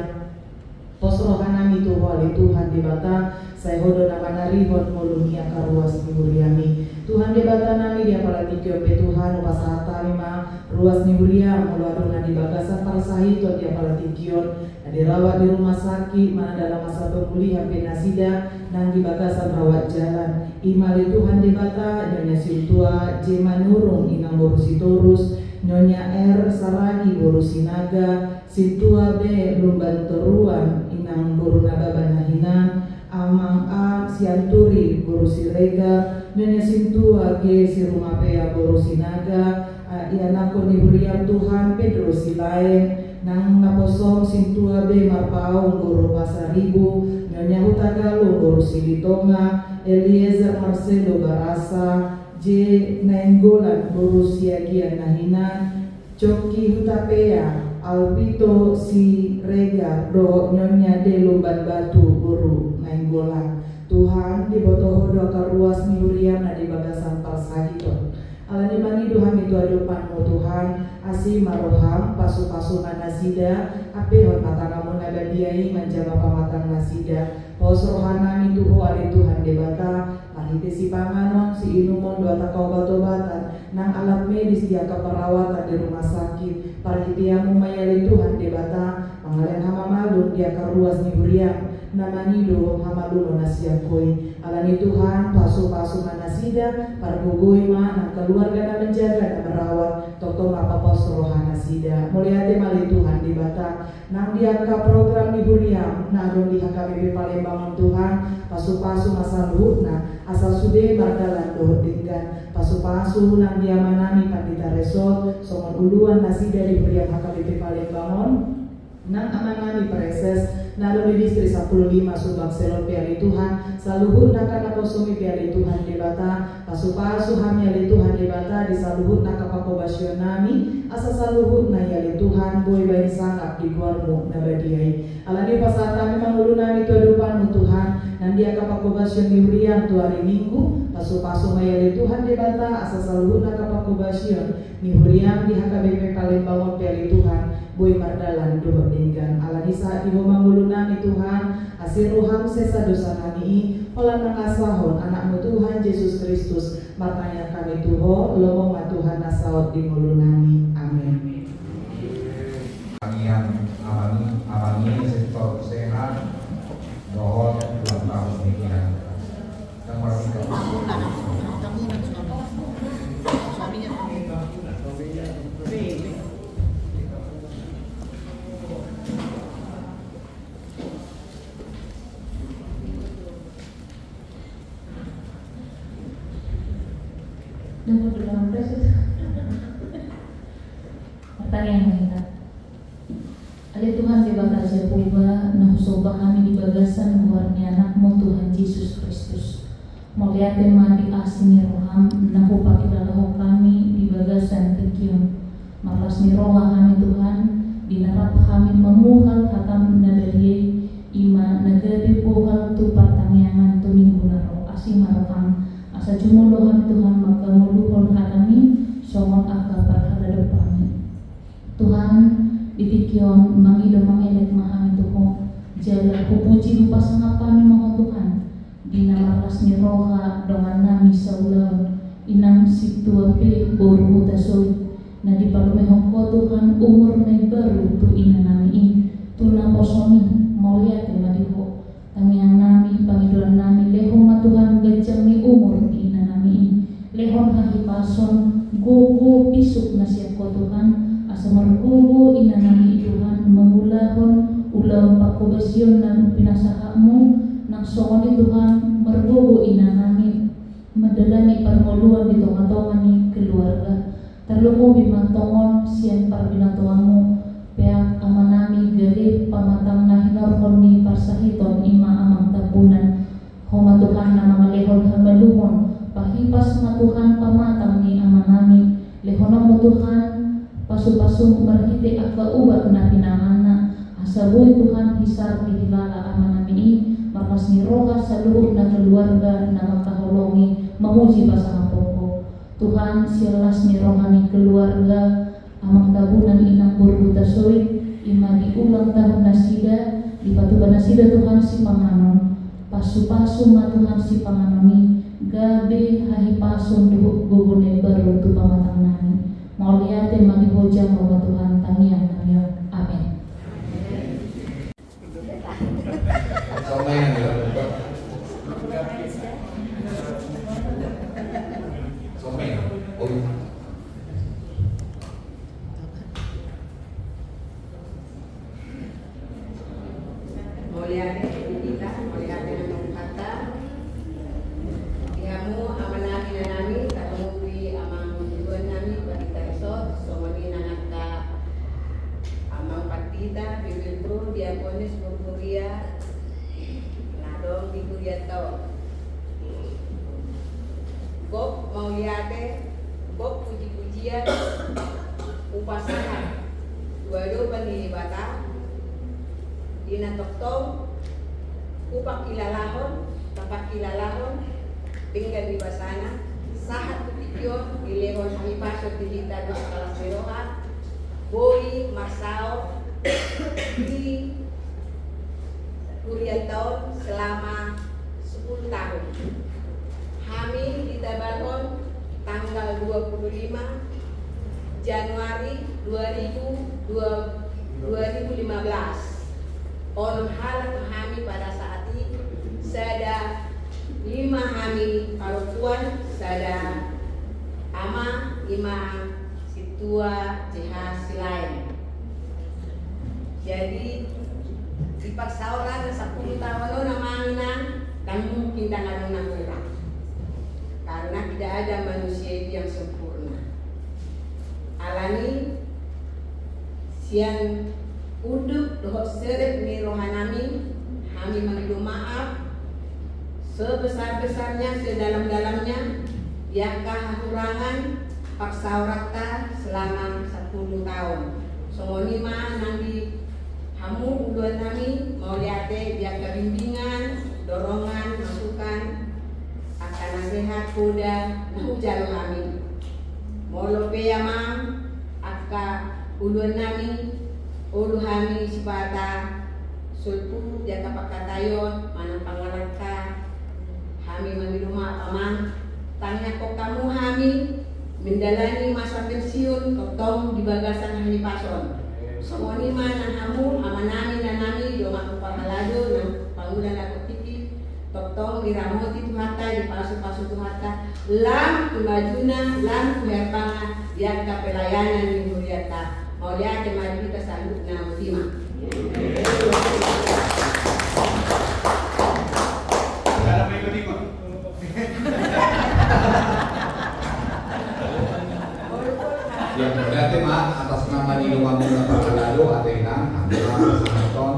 pos rohanami tu wali Tuhan debata saya hodo nama narihon moluni akar ruas ni huriami Tuhan debata nami dia pala tikio pe Tuhan pasata mima ruas ni huriam mulwadona di bagasan para sahito dia pala tikion dirawat di rumah sakit mana dalam masa pemulihan penasida nang di bagasan rawat jalan imali Tuhan debata nyonya Sintua J Manurung inang borusi torus nyonya R Saragi borusi naga Sintua B Lumban Teruan inang borunaga banahinan Amang A Sianturi borusi rega nyonya Sintua G si rumah pea borusi naga ianako ni huriam Tuhan Pedro silain nang naposom Sintua B Marpaung guru Pasaribu nyonya Hutagalo guru Silitonga Eliezer Marcelo Barasa J Nainggolan guru Siagian Nahinan Coki Hutapea Albito Si Rega do nyonya De Lumban Batu guru Nainggolan Tuhan di botohodo karuas ni huriam na di bagasan Pasahito alani mani Tuhan itu adupanmu Tuhan asih maroham pasu-pasu nasida ape hon matangamu nabadiai menjama pamatang nasida pos rohanami tuho ali Tuhan debata mahite si panganon si inumon dua takau obat-obatan nang alat medis dia keperawatan di rumah sakit parhitiamu mayali Tuhan debata mangalen hama malum dia karuas ni huriam namani do hamaluno nasiakoi alani Tuhan pasu-pasu nasida pargugoi ma nang keluarga na menjaga na merawat toto mapapos rohana sida mulia mali Tuhan dibata nang diangka program di Huriam nah dong di HKBP Palembang Tuhan pasu-pasu masa luhurna asal sude mardalan doh dengan pasu-pasu nang diamanami Pandita Resort somon uluan nasi dari Huriam HKBP Palembang nang amanami preses nalo di distri 15 subang selon piari Tuhan saluhur nakana posomi piari Tuhan debata pasu-pasu hamnya li Tuhan debata di saluhur nakapako basyonami asa saluhur na yali Tuhan boy bayi sangap di guarmu nabadiai alani pasata memang ulu nami tuadupan Tuhan nan dia kapako basyon di Hurian tu hari Minggu pasu-pasu mayali Tuhan debata asa saluhur nakapako basyon di Hurian di HKBP Palembang piari Tuhan boy mardalan doh dengan alani saat di homang nami Tuhan asir ruham sesa dosa kami olah nangasahon anakmu Tuhan Yesus Kristus martanya kami Tuho lomong Tuhan nasaot di mulu nami amin. Alami sektor sehat dohon ulang tahun ini yang mereka Nomor 18 itu pertanyaan kita. Ada Tuhan di bakal Jehovah, nah soba kami di bagasan muarnya anakmu Tuhan Yesus Kristus. Mulia tema di asini roham, nah upakilalaho kami di bagasan kekium. Maras ni roha kami Tuhan, dinarap kami memuhal hatam nadaliye, ima nagabi pohal tu pertanyaan tu minggu naro asimaroham. Asa jumulo kami Tuhan magamuluhon kami somon aka parhadap kami Tuhan dipikion mangido mangelet mahami Tuhan jala pupuji lupa sangat kami maha Tuhan dinamaras ni roha dengan nami saulon inang situa pe boru tasoi na di palumehong ko Tuhan umur na baru tu ina nami tuna posomi mau lihat ya madiho tangiang nami pangiduan nami lehong Tuhan gajang ni umur di ina nami lehong hahipason gugu pisuk na siya ko Tuhan asa margugu ina nami Tuhan memulahon ulang pakobasyon ng pinasahamu nang songon ni Tuhan margugu ina nami madalani parmoluan di tonga-tonga ni keluarga terlumu bimantongon siyan parbinatuanmu peak amanami gari pamatang na hinorhon ni parsahiton ima amang tapunan homa Tuhan na mga lehon hamaluhon pahipas na Tuhan pamatang ni amanami lehonam mo Tuhan pasu-pasu marhiti aka ubat na pinangana asabuy Tuhan hisar di hilala amanami markas ni roha sa luhod na keluarga na magkahulongi mamuji pasang poko Tuhan sialas ni roha ni keluarga amang tabunan inang burbuta soy ima di ulang tahun nasida di patuban nasida Tuhan si panganon pasu-pasu ma Tuhan si panganoni gabe hahipasun duhuk gugune baru tu pamatang nani mau liate magi hojang bahwa Tuhan tangian kami amin. Bob mau liate, Bob puji-pujian, upasahan, waduh penglibatan, dina toktong, upak kilalahon, tapak kilalahon, dengan dibasana, sahat kupikyon, dilehon kami pasok dilita dos kalas beroha, boi masao, di kuliah tahun selama 10 tahun. Kami ditabalon tanggal 25 Januari 2015. On halat kami pada saat ini sada 5 kami perempuan, sada ama 5 situa jihad silain. Jadi dipaksa orang 10 tahun lo namanya dan mungkin tangan orang karena tidak ada manusia yang sempurna. Alani siang uduk dohok seret ni rohanami kami mengilu maaf sebesar-besarnya sedalam-dalamnya yakah kurangan paksa orata selama 10 tahun. Songoni mah nanti kamu uluan kami mau liate biar bimbingan, dorongan, masukan akan nasihat kuda nahu jalo kami. Mau lope ya mam, akka uluan kami, ulu kami sipata sulpu jaka pakatayon, mana pangalaka kami mandi rumah paman. Tanya kok kamu kami mendalani masa pensiun kotong di bagasan hani pason. Semua ni mana kamu amanami nanami doma kupahalado nang pangulan aku tiki totong diramoti tuhata di pasu-pasu tuhata lam kumajuna lam kuherpanga yang kapelayanan di muriata mau lihat kemari kita sanggup na mutima. Yang berarti atas nama Nino Wamuna Pakalado Atenang, Alhamdulillah Sanaton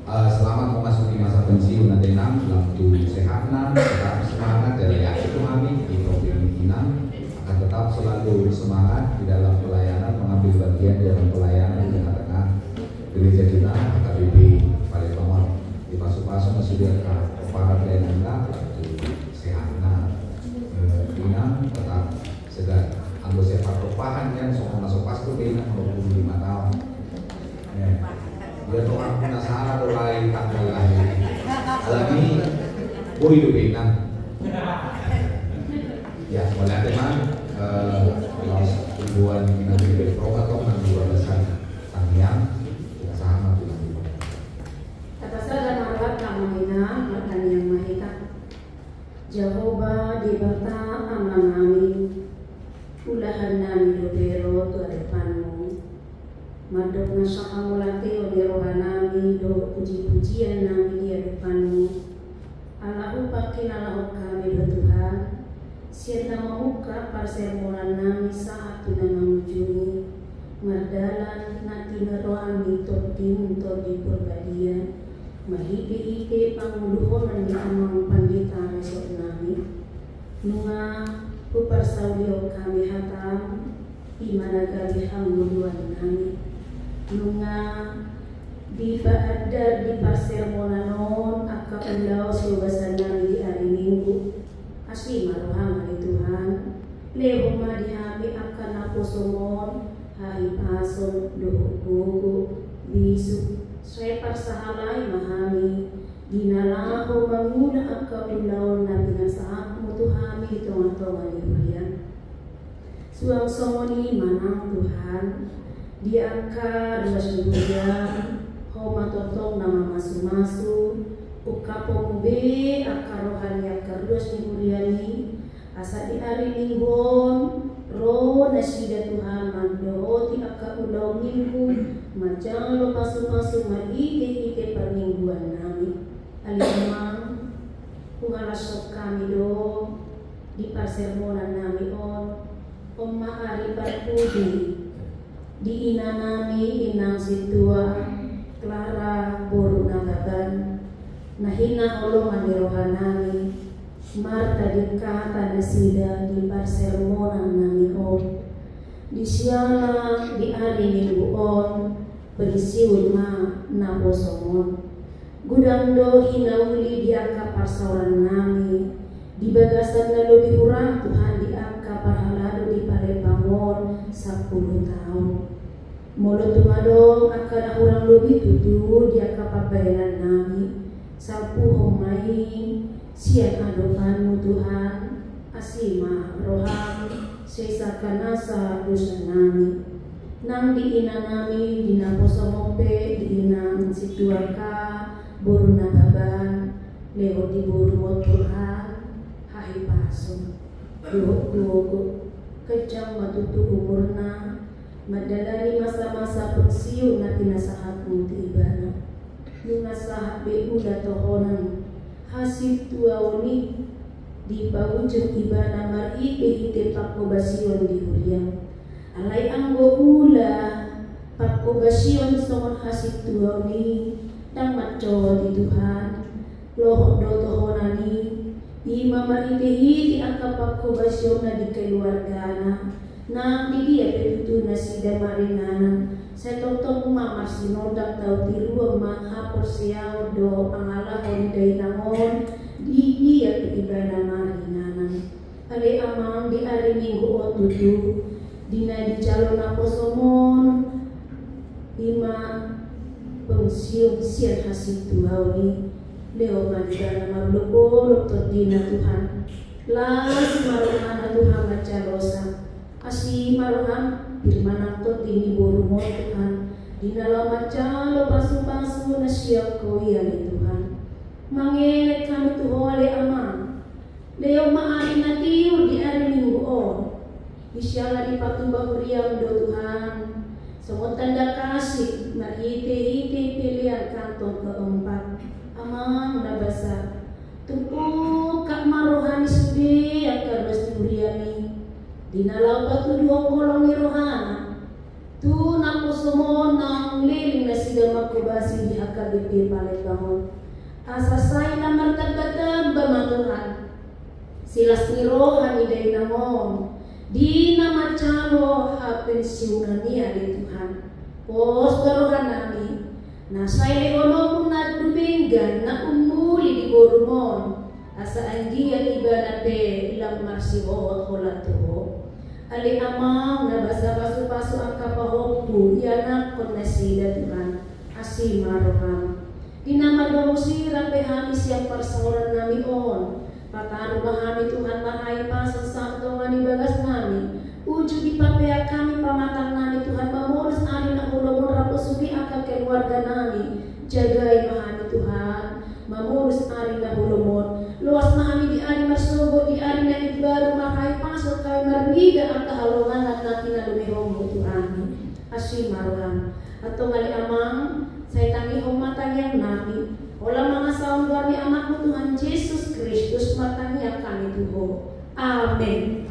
selamat memasuki masa pensiun Atenang, dalam sehatna, tetap semangat dari yakin kami di Provinsi akan tetap selalu semangat di dalam pelayanan, mengambil bagian dalam pelayanan di tengah-tengah gereja kita KBP Palembang di pasu-pasu masih dia para pelayanan sehatna, Inang tetap segar. Ambil siapa perubahan yang soal masuk pas tuh bina 25 tahun. Ya. Dia tuh aku penasaran tuh lain tanggal lahir. Lagi, hidup bina. Ya, boleh teman. Tujuan nanti berprova atau dua besar tanggiang sama bilang. Kata saja marat kamu bina makan yang mahita. Jehovah di bata aman kami. Ulahan nami do bero tu adepanmu madok nasa kamu lati o derohan nami do puji-pujian nami di adepanmu Allahu pakin Allahu kami do Tuhan siapa mamuka parsermonan nami saat tu nama mujuni mardalan nati meroami totim to di perbadian mahike-hike panguluhonan di amang pandita resok nami nunga Uparsaudio kami hatam imana kami hamuluan nami nunga di ada di pasir monanon akka ulau siwasan nami di hari minggu asli maroham hari Tuhan lehoma di hami akan aku somon hari pason doho bisu saya parsahalai mahami dinalaho manguna akka ulau nabi nasaat Tuhan hitung-hitungan diulian suang somoni manang Tuhan diangka ruas dunia homa totong nama masu-masu ukapong be akar rohani akar ruas diuliani asa di hari minggon ro nasida Tuhan mandohoti akar ulau minggu macam lo pasu-pasu maike-ike permingguan nami alimang Kuhalasok kami do di pasermonan nami on mahari parpudi di ina nami inang situa Clara boru nagaban nahina olongan di rohan nami Marta dikata nasida di pasermonan nami di siala di hari minggu berisiul ma nabosomon gudang do hinauli diangka parsauran nami di bagasan na lebih kurang Tuhan diangka parhalado di Palembang 10 tahun mulut tumadong akan orang lebih tutu diangka pabayaran nami sapu homain sian adokanmu Tuhan asima roham sesakan asa dosa nami nang di ina nami di naposomope di inang situaka Buru nababan, lewat di buru Tuhan, hai pasun, dugo kejam matutu umurna, madalani masa-masa pensiun na pinasahatmu ti ibana. Nungasahat beula tohonan hasil tuaoni di pawujud ibana marite hite pakobasyon di huriang. Alay anggo ula pakobasyon songon hasil tuaoni dang maco di Tuhan. Loh do tohonani ima marite hite angka pakobasyon na di keluargana. Nang di dia petutuna sida maringanan setotong mamar sinodang tau tiruang mangha persiaw do pangalahon day nangon di dia petibana maringanan. Ale amang di ari minggu otutu dina di calon aposomon ima pensiun sian hasil tuauni leo madana mabloko doktor dina Tuhan las marohana Tuhan macalosa asi marohan firman angkot ini borumo Tuhan di dalam macalo pasu-pasu na siap ko ya Tuhan mangelet kami Tuhan le amang leo maari na tiyo di ari minggu on isyala di patubah uriam do Tuhan semua tanda kasih marhite-hite pilihan kantong keempat amang nabasa tumpuk kak marohani sudi akar besturiami dinalau batu dua kolong rohana tu napo semua nang liling na sida makubasi di akar di palet bangun asa say na martabat bamatuhan silas ni rohani day namon di nama calo hapensiunan niya di Tuhan pos rohanani na say leono pun na dubinggan na umuli di borumon asa anggian ibadah pe ilang marsiwo holat tuho ali amang na basa pasu ang kapahokpu yanak kon na sila Tuhan asi maroham dinamad mamusira pe hami siyang parsauran nami on patano mahami Tuhan mahay pasang sakto nga ni bagas nami ujud di papea kami pamatang nami Tuhan mamuros ani na ulomon raposugi akal keluarga nami jagai mahami Tuhan mamuros ari na ulomon luas mahami di ari marsogo di ari na ibaru mahay pasok kay marnida ang kahalungan at natin na lumihong mo Tuhan asyik maruhan ato ngali amang say tangihong matangyan nami wala mga saong luar ni anak mo Tuhan Jesus Kristus matangyan kami tuho. Amen.